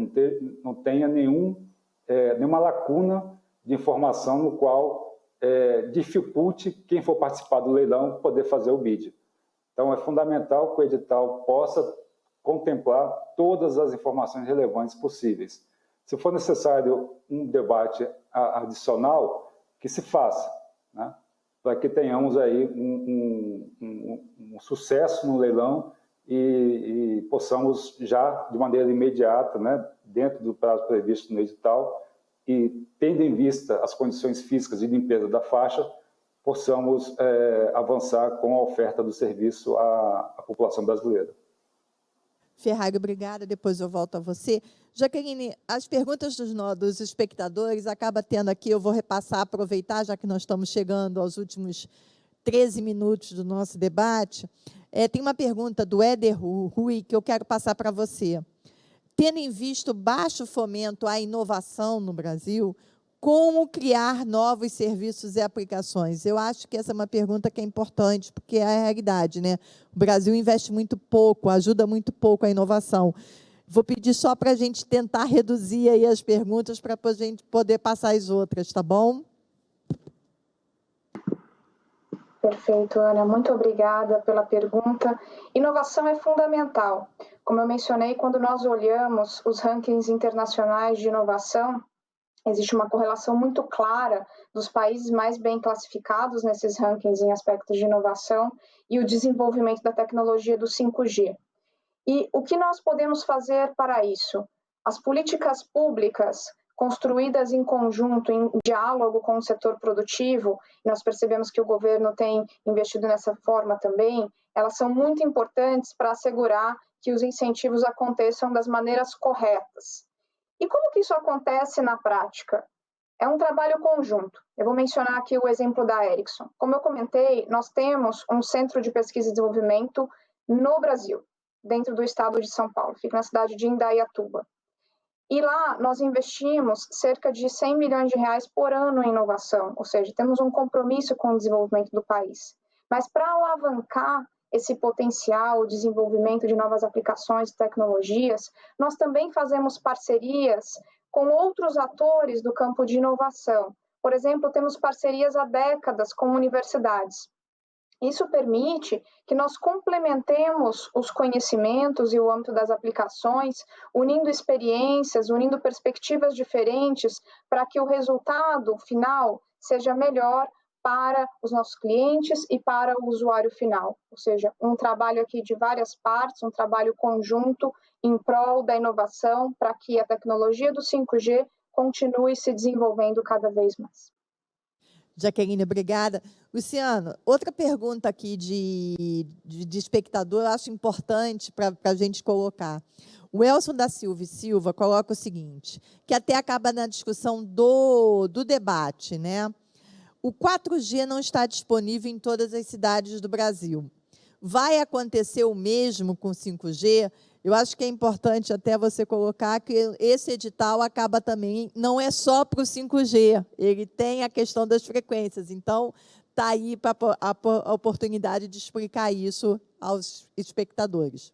S3: não tenha nenhuma lacuna de informação no qual dificulte quem for participar do leilão poder fazer o bid. Então, é fundamental que o edital possa contemplar todas as informações relevantes possíveis. Se for necessário um debate adicional, que se faça, né, para que tenhamos aí um sucesso no leilão e possamos já, de maneira imediata, né, dentro do prazo previsto no edital, e tendo em vista as condições físicas de limpeza da faixa, possamos avançar com a oferta do serviço à população brasileira.
S1: Ferrari, obrigada. Depois eu volto a você. Jaqueline, as perguntas dos espectadores acaba tendo aqui, eu vou repassar, aproveitar, já que nós estamos chegando aos últimos 13 minutos do nosso debate. Tem uma pergunta do Éder Rui que eu quero passar para você. Tendo em vista o baixo fomento à inovação no Brasil, como criar novos serviços e aplicações? Eu acho que essa é uma pergunta que é importante, porque é a realidade, né? O Brasil investe muito pouco, ajuda muito pouco a inovação. Vou pedir só para a gente tentar reduzir aí as perguntas para a gente poder passar as outras, tá bom?
S4: Perfeito, Ana. Muito obrigada pela pergunta. Inovação é fundamental. Como eu mencionei, quando nós olhamos os rankings internacionais de inovação, existe uma correlação muito clara dos países mais bem classificados nesses rankings em aspectos de inovação e o desenvolvimento da tecnologia do 5G. E o que nós podemos fazer para isso? As políticas públicas construídas em conjunto, em diálogo com o setor produtivo, nós percebemos que o governo tem investido nessa forma também, elas são muito importantes para assegurar que os incentivos aconteçam das maneiras corretas. E como que isso acontece na prática? É um trabalho conjunto. Eu vou mencionar aqui o exemplo da Ericsson. Como eu comentei, nós temos um centro de pesquisa e desenvolvimento no Brasil, dentro do estado de São Paulo, fica na cidade de Indaiatuba. E lá nós investimos cerca de 100 milhões de reais por ano em inovação, ou seja, temos um compromisso com o desenvolvimento do país. Mas para alavancar esse potencial, o desenvolvimento de novas aplicações e tecnologias, nós também fazemos parcerias com outros atores do campo de inovação. Por exemplo, temos parcerias há décadas com universidades. Isso permite que nós complementemos os conhecimentos e o âmbito das aplicações, unindo experiências, unindo perspectivas diferentes, para que o resultado final seja melhor para os nossos clientes e para o usuário final. Ou seja, um trabalho aqui de várias partes, um trabalho conjunto em prol da inovação, para que a tecnologia do 5G continue se desenvolvendo cada vez mais.
S1: Jaqueline, obrigada. Luciano, outra pergunta aqui de espectador, eu acho importante para a gente colocar. O Elson da Silva e Silva coloca o seguinte, que até acaba na discussão do debate, né? O 4G não está disponível em todas as cidades do Brasil. Vai acontecer o mesmo com 5G? Eu acho que é importante até você colocar que esse edital acaba também, não é só para o 5G, ele tem a questão das frequências. Então, está aí para a oportunidade de explicar isso aos espectadores.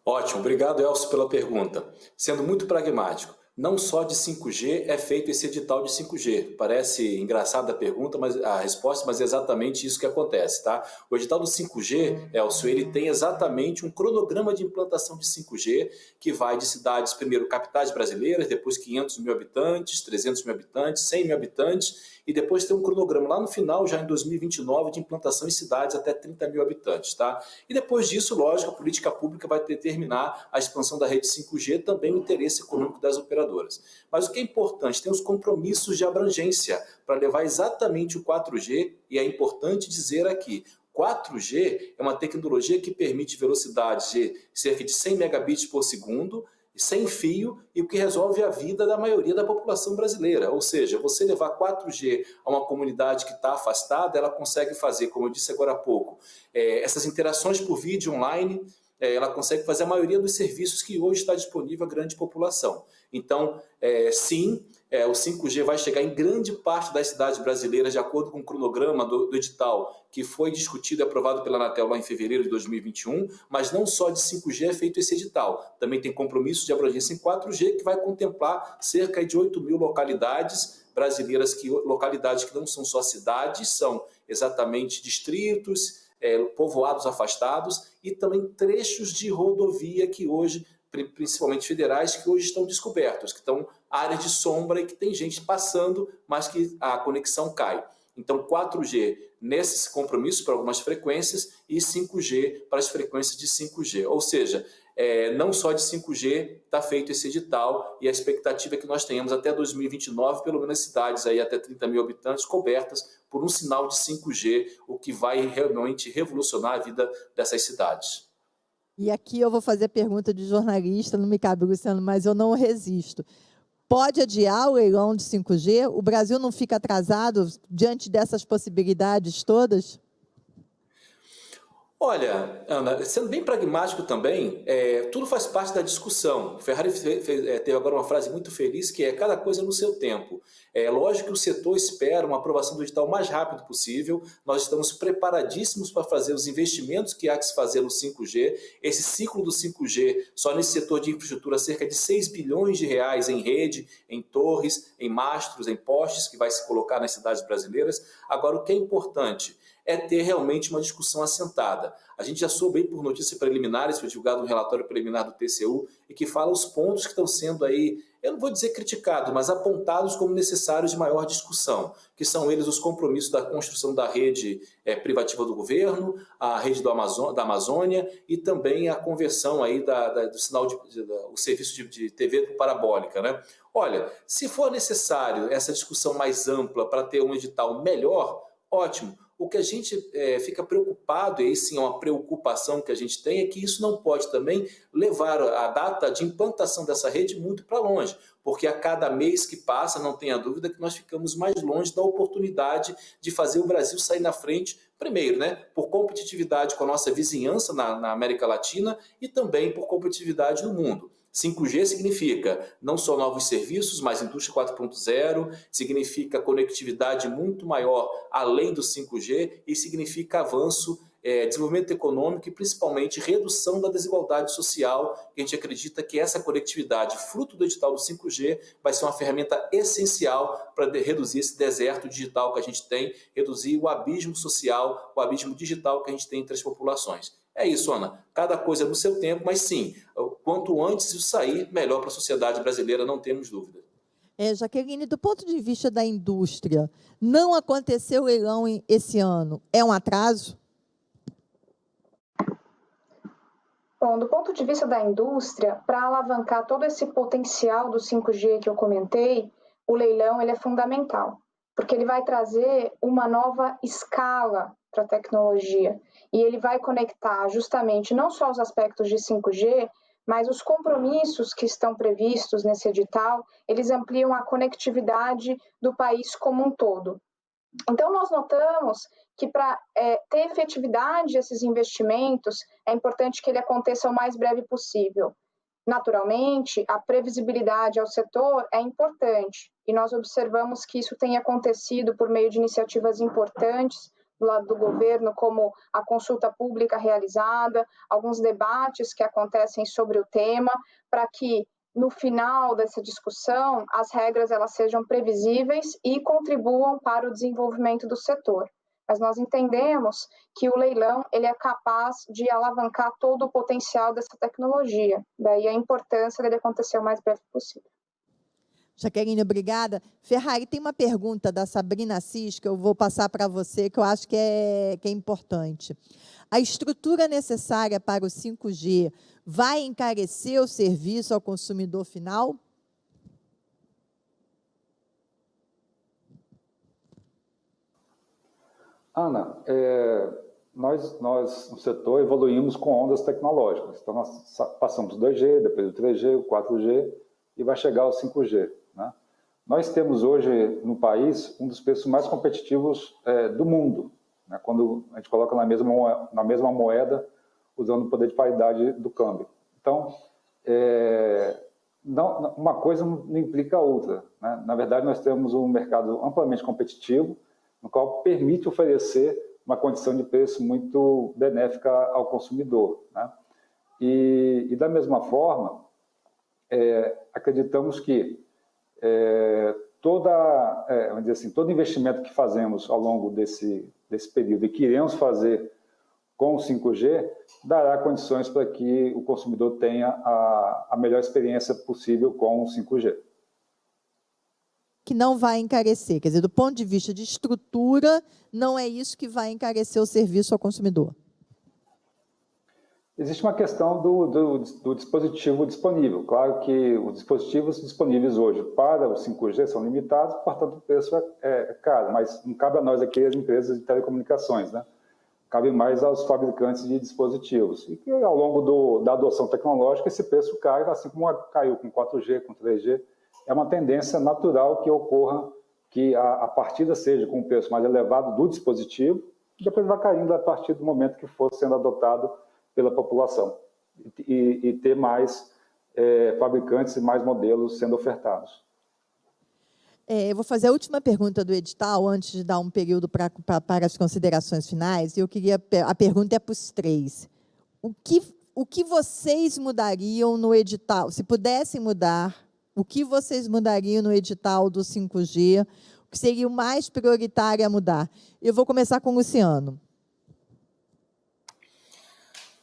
S2: Ótimo, obrigado, Elcio, pela pergunta. Sendo muito pragmático, não só de 5G é feito esse edital de 5G. Parece engraçada a pergunta, mas a resposta, mas é exatamente isso que acontece, tá? O edital do 5G, Elcio, ele tem exatamente um cronograma de implantação de 5G que vai de cidades, primeiro, capitais brasileiras, depois 500 mil habitantes, 300 mil habitantes, 100 mil habitantes, e depois tem um cronograma lá no final, já em 2029, de implantação em cidades até 30 mil habitantes, tá? E depois disso, lógico, a política pública vai determinar a expansão da rede 5G, também o interesse econômico das operadoras. Mas o que é importante, tem os compromissos de abrangência para levar exatamente o 4G, e é importante dizer aqui, 4G é uma tecnologia que permite velocidades de cerca de 100 megabits por segundo, sem fio, e o que resolve a vida da maioria da população brasileira. Ou seja, você levar 4G a uma comunidade que está afastada, ela consegue fazer, como eu disse agora há pouco, essas interações por vídeo online, ela consegue fazer a maioria dos serviços que hoje está disponível à grande população. Então, sim, o 5G vai chegar em grande parte das cidades brasileiras, de acordo com o cronograma do edital, que foi discutido e aprovado pela Anatel lá em fevereiro de 2021, mas não só de 5G é feito esse edital. Também tem compromisso de abrangência em 4G, que vai contemplar cerca de 8 mil localidades brasileiras, localidades que não são só cidades, são exatamente distritos, povoados afastados, e também trechos de rodovia que hoje, principalmente federais, que hoje estão descobertos, que estão áreas de sombra e que tem gente passando, mas que a conexão cai. Então, 4G nesses compromissos para algumas frequências e 5G para as frequências de 5G. Ou seja, não só de 5G está feito esse edital, e a expectativa é que nós tenhamos até 2029, pelo menos cidades aí até 30 mil habitantes cobertas por um sinal de 5G, o que vai realmente revolucionar a vida dessas cidades.
S1: E aqui eu vou fazer pergunta de jornalista, não me cabe, Luciano, mas eu não resisto. Pode adiar o leilão de 5G? O Brasil não fica atrasado diante dessas possibilidades todas?
S2: Olha, Ana, sendo bem pragmático também, tudo faz parte da discussão. O Ferrari teve agora uma frase muito feliz, que é cada coisa no seu tempo. É lógico que o setor espera uma aprovação do edital o mais rápido possível. Nós estamos preparadíssimos para fazer os investimentos que há que se fazer no 5G. Esse ciclo do 5G, só nesse setor de infraestrutura, cerca de 6 bilhões de reais em rede, em torres, em mastros, em postes, que vai se colocar nas cidades brasileiras. Agora, o que é importante é ter realmente uma discussão assentada. A gente já soube aí por notícias preliminares, foi divulgado um relatório preliminar do TCU, e que fala os pontos que estão sendo aí, eu não vou dizer criticados, mas apontados como necessários de maior discussão, que são eles os compromissos da construção da rede privativa do governo, a rede da Amazônia, e também a conversão aí do sinal o serviço de TV parabólica, né? Olha, se for necessário essa discussão mais ampla para ter um edital melhor, ótimo. O que a gente fica preocupado, e aí sim é uma preocupação que a gente tem, é que isso não pode também levar a data de implantação dessa rede muito para longe, porque a cada mês que passa, não tenha dúvida que nós ficamos mais longe da oportunidade de fazer o Brasil sair na frente, primeiro, né, por competitividade com a nossa vizinhança na América Latina e também por competitividade no mundo. 5G significa não só novos serviços, mas indústria 4.0, significa conectividade muito maior além do 5G e significa avanço, desenvolvimento econômico e principalmente redução da desigualdade social, que a gente acredita que essa conectividade, fruto do edital do 5G, vai ser uma ferramenta essencial para reduzir esse deserto digital que a gente tem, reduzir o abismo social, o abismo digital que a gente tem entre as populações. É isso, Ana. Cada coisa no seu tempo, mas sim, quanto antes isso sair, melhor para a sociedade brasileira, não temos dúvida.
S1: Jaqueline, do ponto de vista da indústria, não aconteceu leilão esse ano. É um atraso?
S4: Bom, do ponto de vista da indústria, para alavancar todo esse potencial do 5G que eu comentei, o leilão ele é fundamental. porque ele vai trazer uma nova escala para a tecnologia, e ele vai conectar justamente não só os aspectos de 5G, mas os compromissos que estão previstos nesse edital, eles ampliam a conectividade do país como um todo. Então, nós notamos que para ter efetividade esses investimentos, é importante que ele aconteça o mais breve possível. Naturalmente, a previsibilidade ao setor é importante, e nós observamos que isso tem acontecido por meio de iniciativas importantes do lado do governo, como a consulta pública realizada, alguns debates que acontecem sobre o tema, para que no final dessa discussão as regras elas sejam previsíveis e contribuam para o desenvolvimento do setor. Mas nós entendemos que o leilão ele é capaz de alavancar todo o potencial dessa tecnologia. Daí a importância dele acontecer o mais breve possível.
S1: Jaqueline, obrigada. Ferrari, tem uma pergunta da Sabrina Assis que eu vou passar para você, que eu acho que é importante. A estrutura necessária para o 5G vai encarecer o serviço ao consumidor final?
S3: Ana, nós no setor evoluímos com ondas tecnológicas. Então, nós passamos do 2G, depois do 3G, o 4G e vai chegar ao 5G. Né? Nós temos hoje no país um dos preços mais competitivos do mundo, né? Quando a gente coloca na mesma moeda, usando o poder de paridade do câmbio. Então, uma coisa não implica a outra. Né? Na verdade, nós temos um mercado amplamente competitivo, no qual permite oferecer uma condição de preço muito benéfica ao consumidor. Né? E da mesma forma, acreditamos que todo investimento que fazemos ao longo desse período e que iremos fazer com o 5G, dará condições para que o consumidor tenha a melhor experiência possível com o 5G.
S1: Que não vai encarecer, quer dizer, do ponto de vista de estrutura, não é isso que vai encarecer o serviço ao consumidor.
S3: Existe uma questão do dispositivo disponível. Claro que os dispositivos disponíveis hoje para o 5G são limitados, portanto o preço é caro, mas não cabe a nós aqui, as empresas de telecomunicações, né? Cabe mais aos fabricantes de dispositivos. E que ao longo da adoção tecnológica esse preço cai, assim como caiu com 4G, com 3G. É uma tendência natural que ocorra que a partida seja com um preço mais elevado do dispositivo e depois vai caindo a partir do momento que for sendo adotado pela população e ter mais fabricantes e mais modelos sendo ofertados.
S1: Eu vou fazer a última pergunta do edital, antes de dar um período para as considerações finais. A pergunta é para os três. O que vocês mudariam no edital? Se pudessem mudar, o que vocês mudariam no edital do 5G? O que seria o mais prioritário a mudar? Eu vou começar com o Luciano.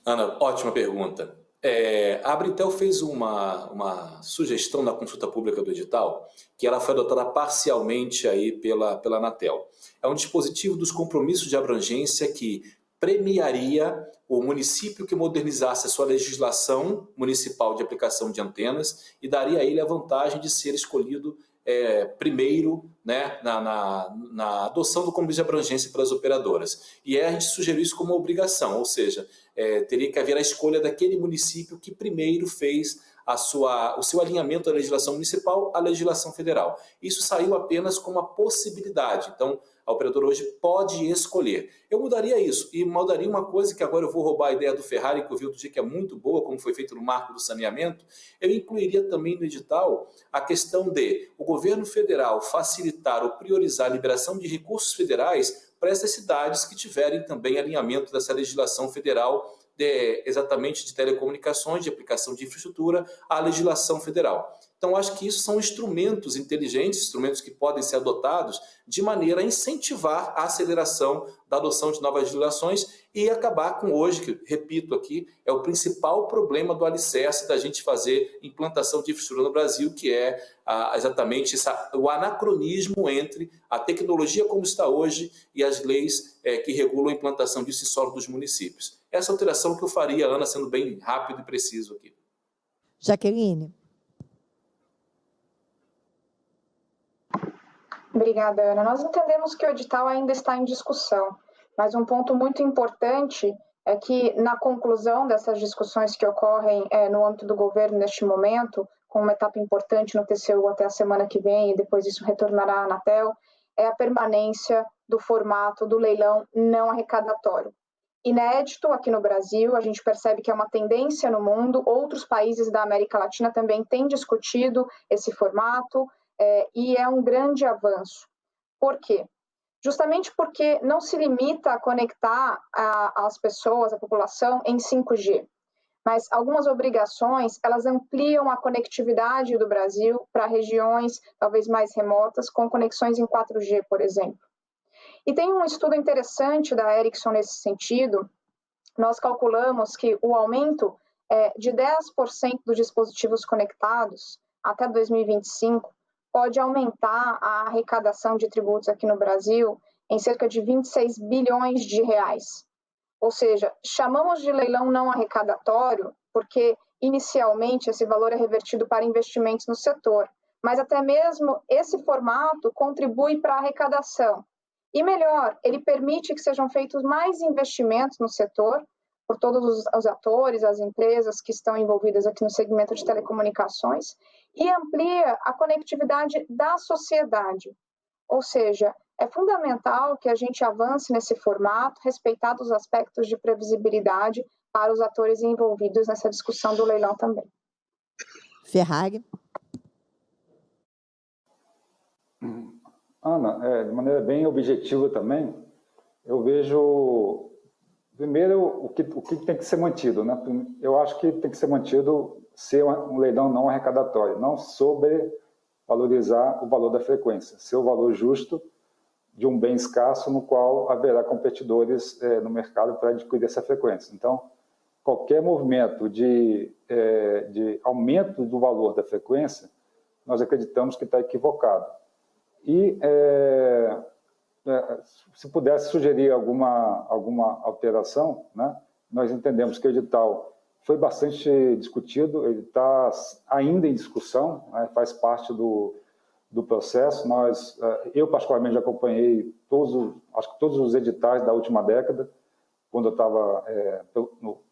S2: Ana, ótima pergunta. A Abritel fez uma sugestão na consulta pública do edital, que ela foi adotada parcialmente aí pela Anatel. É um dispositivo dos compromissos de abrangência que premiaria o município que modernizasse a sua legislação municipal de aplicação de antenas e daria a ele a vantagem de ser escolhido primeiro, né, na adoção do compromisso de abrangência pelas operadoras. E a gente sugeriu isso como uma obrigação, ou seja, teria que haver a escolha daquele município que primeiro fez o seu alinhamento da legislação municipal à legislação federal. Isso saiu apenas como uma possibilidade. Então, a operadora hoje pode escolher. Eu mudaria isso e mudaria uma coisa que agora eu vou roubar a ideia do Ferrari, que eu vi outro dia que é muito boa, como foi feito no marco do saneamento. Eu incluiria também no edital a questão de o governo federal facilitar ou priorizar a liberação de recursos federais para essas cidades que tiverem também alinhamento dessa legislação federal exatamente de telecomunicações, de aplicação de infraestrutura, à legislação federal. Então, acho que isso são instrumentos inteligentes, instrumentos que podem ser adotados de maneira a incentivar a aceleração da adoção de novas legislações e acabar com hoje, que, repito aqui, é o principal problema do alicerce da gente fazer implantação de infraestrutura no Brasil, que é exatamente o anacronismo entre a tecnologia como está hoje e as leis que regulam a implantação disso em solo dos municípios. Essa alteração que eu faria, Ana, sendo bem rápido e preciso aqui.
S1: Jaqueline.
S4: Obrigada, Ana. Nós entendemos que o edital ainda está em discussão, mas um ponto muito importante é que, na conclusão dessas discussões que ocorrem no âmbito do governo neste momento, com uma etapa importante no TCU até a semana que vem, e depois isso retornará à Anatel, é a permanência do formato do leilão não arrecadatório. Inédito aqui no Brasil, a gente percebe que é uma tendência no mundo, outros países da América Latina também têm discutido esse formato, e é um grande avanço. Por quê? Justamente porque não se limita a conectar as pessoas, a população, em 5G, mas algumas obrigações, elas ampliam a conectividade do Brasil para regiões talvez mais remotas, com conexões em 4G, por exemplo. E tem um estudo interessante da Ericsson nesse sentido. Nós calculamos que o aumento de 10% dos dispositivos conectados até 2025 pode aumentar a arrecadação de tributos aqui no Brasil em cerca de 26 bilhões de reais. Ou seja, chamamos de leilão não arrecadatório porque, inicialmente, esse valor é revertido para investimentos no setor, mas até mesmo esse formato contribui para a arrecadação. E melhor, ele permite que sejam feitos mais investimentos no setor, por todos os atores, as empresas que estão envolvidas aqui no segmento de telecomunicações, e amplia a conectividade da sociedade. Ou seja, é fundamental que a gente avance nesse formato, respeitados os aspectos de previsibilidade para os atores envolvidos nessa discussão do leilão também.
S1: Ferrari.
S3: Ana, de maneira bem objetiva também, eu vejo, primeiro, o que tem que ser mantido, né? Eu acho que tem que ser mantido ser um leilão não arrecadatório, não sobrevalorizar o valor da frequência, ser o valor justo de um bem escasso no qual haverá competidores no mercado para adquirir essa frequência. Então, qualquer movimento de aumento do valor da frequência, nós acreditamos que está equivocado. E se pudesse sugerir alguma alteração, né, nós entendemos que o edital foi bastante discutido, ele está ainda em discussão, né, faz parte do processo. Eu particularmente acompanhei acho que todos os editais da última década, quando eu estava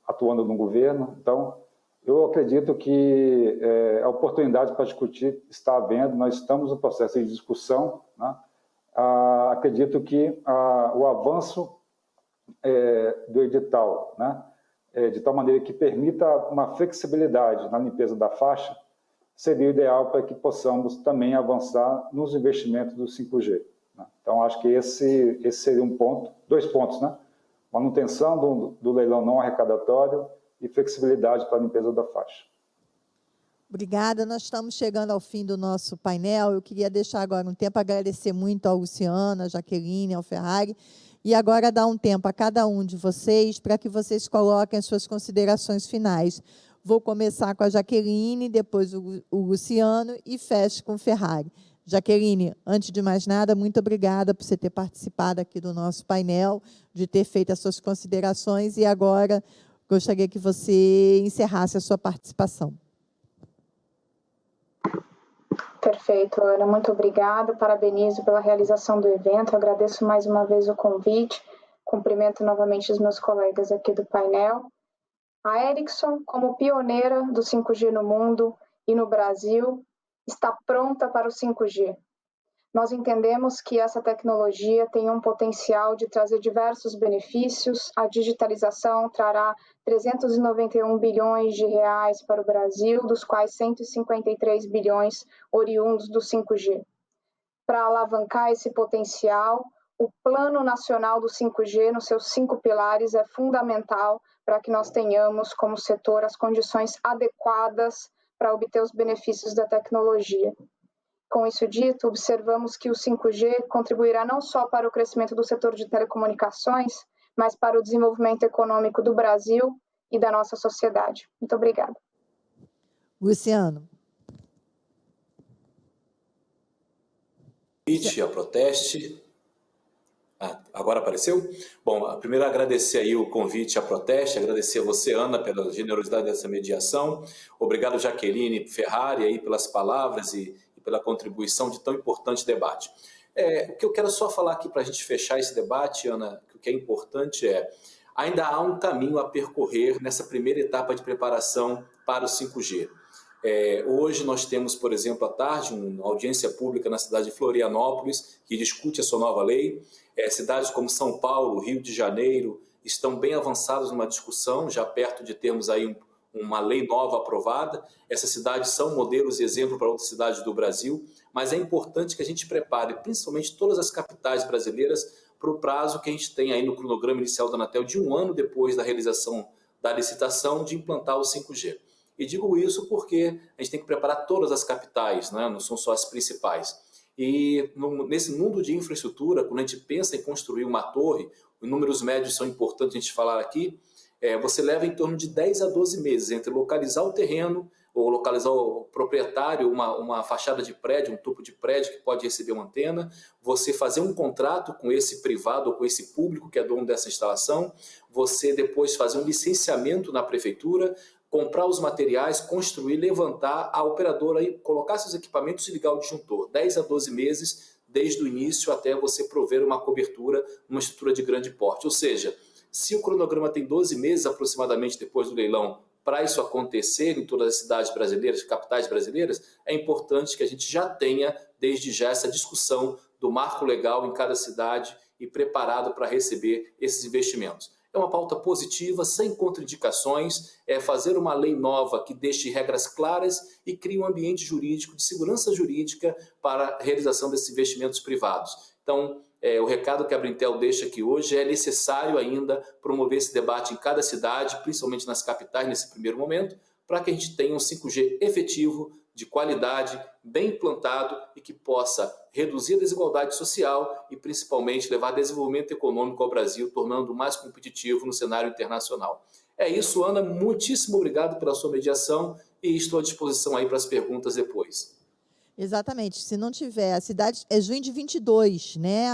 S3: atuando no governo. Então, eu acredito que a oportunidade para discutir está havendo, nós estamos no processo de discussão, né? Acredito que o avanço do edital, né, de tal maneira que permita uma flexibilidade na limpeza da faixa, seria ideal para que possamos também avançar nos investimentos do 5G. Né? Então, acho que esse seria um ponto, 2 pontos, né? Manutenção do leilão não arrecadatório e flexibilidade para a limpeza da faixa.
S1: Obrigada. Nós estamos chegando ao fim do nosso painel. Eu queria deixar agora um tempo, agradecer muito ao Luciano, à Jaqueline, ao Ferrari, e agora dar um tempo a cada um de vocês para que vocês coloquem as suas considerações finais. Vou começar com a Jaqueline, depois o Luciano e fecho com o Ferrari. Jaqueline, antes de mais nada, muito obrigada por você ter participado aqui do nosso painel, de ter feito as suas considerações, e agora gostaria que você encerrasse a sua participação.
S4: Perfeito, Ana, muito obrigada, parabenizo pela realização do evento, agradeço mais uma vez o convite, cumprimento novamente os meus colegas aqui do painel. A Ericsson, como pioneira do 5G no mundo e no Brasil, está pronta para o 5G. Nós entendemos que essa tecnologia tem um potencial de trazer diversos benefícios. A digitalização trará 391 bilhões de reais para o Brasil, dos quais 153 bilhões oriundos do 5G. Para alavancar esse potencial, o Plano Nacional do 5G, nos seus 5 pilares, é fundamental para que nós tenhamos, como setor, as condições adequadas para obter os benefícios da tecnologia. Com isso dito, observamos que o 5G contribuirá não só para o crescimento do setor de telecomunicações, mas para o desenvolvimento econômico do Brasil e da nossa sociedade. Muito obrigada.
S1: Luciano.
S2: A Proteste. Agora apareceu? Bom, primeiro agradecer aí o convite à Proteste, agradecer a você, Ana, pela generosidade dessa mediação. Obrigado, Jaqueline Ferrari, aí, pelas palavras e pela contribuição de tão importante debate. O que eu quero só falar aqui para a gente fechar esse debate, Ana, que o que é importante ainda há um caminho a percorrer nessa primeira etapa de preparação para o 5G. Hoje nós temos, por exemplo, à tarde, uma audiência pública na cidade de Florianópolis, que discute a sua nova lei. Cidades como São Paulo, Rio de Janeiro, estão bem avançadas numa discussão, já perto de termos aí uma lei nova aprovada. Essas cidades são modelos e exemplo para outras cidades do Brasil, mas é importante que a gente prepare, principalmente todas as capitais brasileiras, para o prazo que a gente tem aí no cronograma inicial da Anatel, de 1 ano depois da realização da licitação, de implantar o 5G. E digo isso porque a gente tem que preparar todas as capitais, né? Não são só as principais. E nesse mundo de infraestrutura, quando a gente pensa em construir uma torre, os números médios são importantes a gente falar aqui, você leva em torno de 10 a 12 meses entre localizar o terreno, ou localizar o proprietário, uma fachada de prédio, um tubo de prédio que pode receber uma antena, você fazer um contrato com esse privado ou com esse público que é dono dessa instalação, você depois fazer um licenciamento na prefeitura, comprar os materiais, construir, levantar, a operadora aí, colocar seus equipamentos e ligar o disjuntor. 10 a 12 meses, desde o início até você prover uma cobertura numa estrutura de grande porte. Ou seja, se o cronograma tem 12 meses aproximadamente depois do leilão para isso acontecer em todas as cidades brasileiras, capitais brasileiras, é importante que a gente já tenha, desde já, essa discussão do marco legal em cada cidade e preparado para receber esses investimentos. É uma pauta positiva, sem contraindicações, fazer uma lei nova que deixe regras claras e crie um ambiente jurídico, de segurança jurídica para a realização desses investimentos privados. Então, o recado que a Brintel deixa aqui hoje é necessário ainda promover esse debate em cada cidade, principalmente nas capitais nesse primeiro momento, para que a gente tenha um 5G efetivo, de qualidade, bem implantado e que possa reduzir a desigualdade social e principalmente levar desenvolvimento econômico ao Brasil, tornando mais competitivo no cenário internacional. É isso, Ana, muitíssimo obrigado pela sua mediação e estou à disposição aí para as perguntas depois.
S1: Exatamente. Se não tiver, a cidade é junho de 22, né?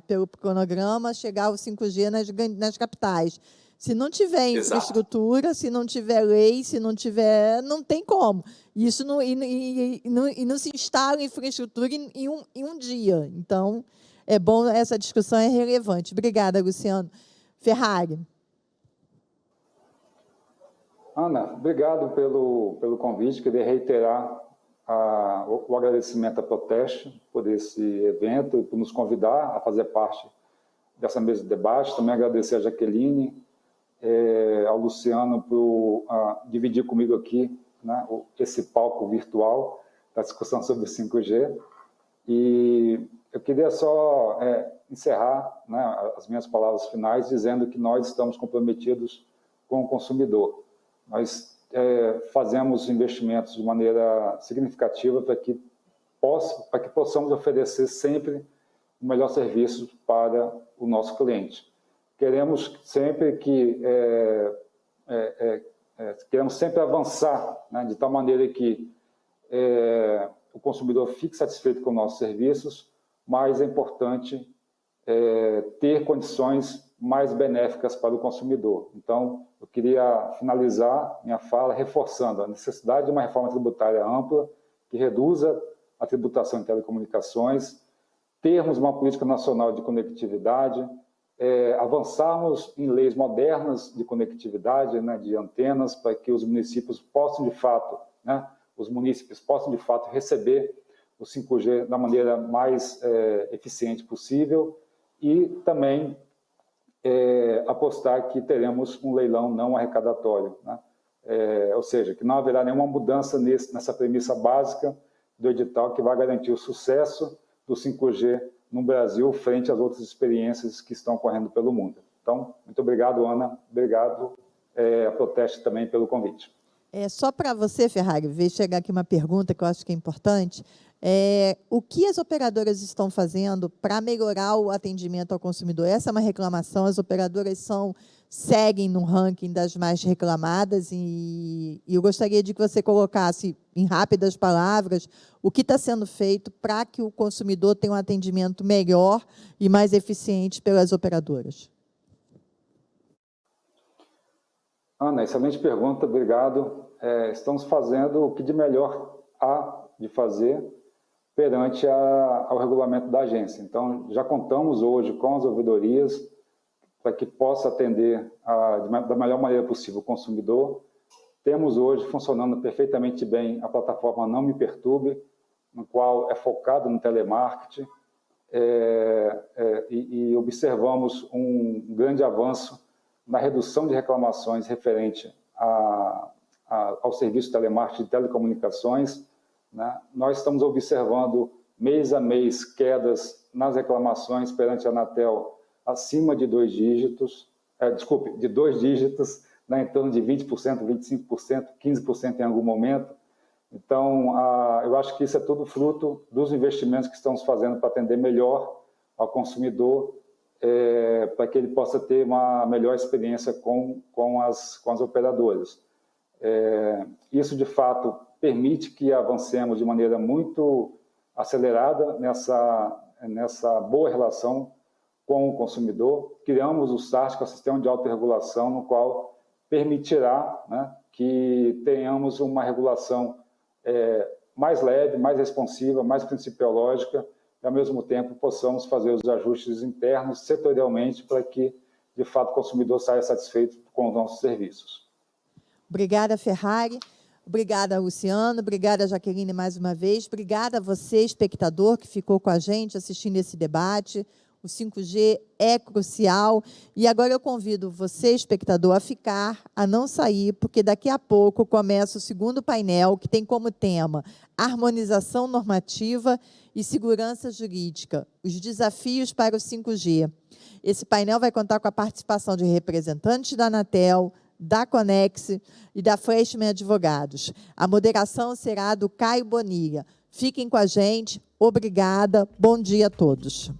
S1: Pelo cronograma, chegar o 5G nas capitais. Se não tiver infraestrutura, se não tiver lei, se não tiver, não tem como. Isso não, não se instala infraestrutura em um dia. Então, é bom, essa discussão é relevante. Obrigada, Luciano. Ferrari.
S3: Ana, obrigado pelo convite. Queria reiterar o agradecimento à Proteste por esse evento e por nos convidar a fazer parte dessa mesa de debate. Também agradecer a Jaqueline, ao Luciano por dividir comigo aqui, né, esse palco virtual da discussão sobre o 5G. E eu queria só encerrar, né, as minhas palavras finais dizendo que nós estamos comprometidos com o consumidor. Nós fazemos investimentos de maneira significativa para que possamos oferecer sempre o melhor serviço para o nosso cliente. Queremos sempre queremos sempre avançar, né, de tal maneira que o consumidor fique satisfeito com nossos serviços, mas é importante ter condições mais benéficas para o consumidor. Então, eu queria finalizar minha fala reforçando a necessidade de uma reforma tributária ampla que reduza a tributação em telecomunicações, termos uma política nacional de conectividade, avançarmos em leis modernas de conectividade, né, de antenas, para que os municípios possam, de fato, receber o 5G da maneira mais eficiente possível e também apostar que teremos um leilão não arrecadatório, né? Ou seja, que não haverá nenhuma mudança nessa premissa básica do edital que vai garantir o sucesso do 5G no Brasil frente às outras experiências que estão ocorrendo pelo mundo. Então, muito obrigado, Ana. Obrigado a Proteste também pelo convite.
S1: Só para você, Ferrari, ver chegar aqui uma pergunta que eu acho que é importante. O que as operadoras estão fazendo para melhorar o atendimento ao consumidor? Essa é uma reclamação, as operadoras seguem no ranking das mais reclamadas e eu gostaria de que você colocasse, em rápidas palavras, o que está sendo feito para que o consumidor tenha um atendimento melhor e mais eficiente pelas operadoras.
S3: Ana, excelente pergunta, obrigado. Estamos fazendo o que de melhor há de fazer perante ao regulamento da agência. Então, já contamos hoje com as ouvidorias para que possa atender da melhor maneira possível o consumidor. Temos hoje funcionando perfeitamente bem a plataforma Não Me Perturbe, no qual é focado no telemarketing, e observamos um grande avanço na redução de reclamações referente ao serviço de telemarketing de telecomunicações, né? Nós estamos observando mês a mês quedas nas reclamações perante a Anatel acima de 2 dígitos, de 2 dígitos, né, em torno de 20%, 25%, 15% em algum momento. Então, eu acho que isso é tudo fruto dos investimentos que estamos fazendo para atender melhor ao consumidor, para que ele possa ter uma melhor experiência com as operadoras. Isso, de fato, permite que avancemos de maneira muito acelerada nessa boa relação com o consumidor. Criamos o SART, que é o Sistema de Autorregulação, no qual permitirá, né, que tenhamos uma regulação mais leve, mais responsiva, mais principiológica, e, ao mesmo tempo, possamos fazer os ajustes internos setorialmente para que, de fato, o consumidor saia satisfeito com os nossos serviços.
S1: Obrigada, Ferrari. Obrigada, Luciano. Obrigada, Jaqueline, mais uma vez. Obrigada a você, espectador, que ficou com a gente assistindo esse debate. O 5G é crucial. E agora eu convido você, espectador, a ficar, a não sair, porque daqui a pouco começa o segundo painel, que tem como tema harmonização normativa e segurança jurídica, os desafios para o 5G. Esse painel vai contar com a participação de representantes da Anatel, da Conex e da Freshman Advogados. A moderação será do Caio Bonilla. Fiquem com a gente. Obrigada. Bom dia a todos.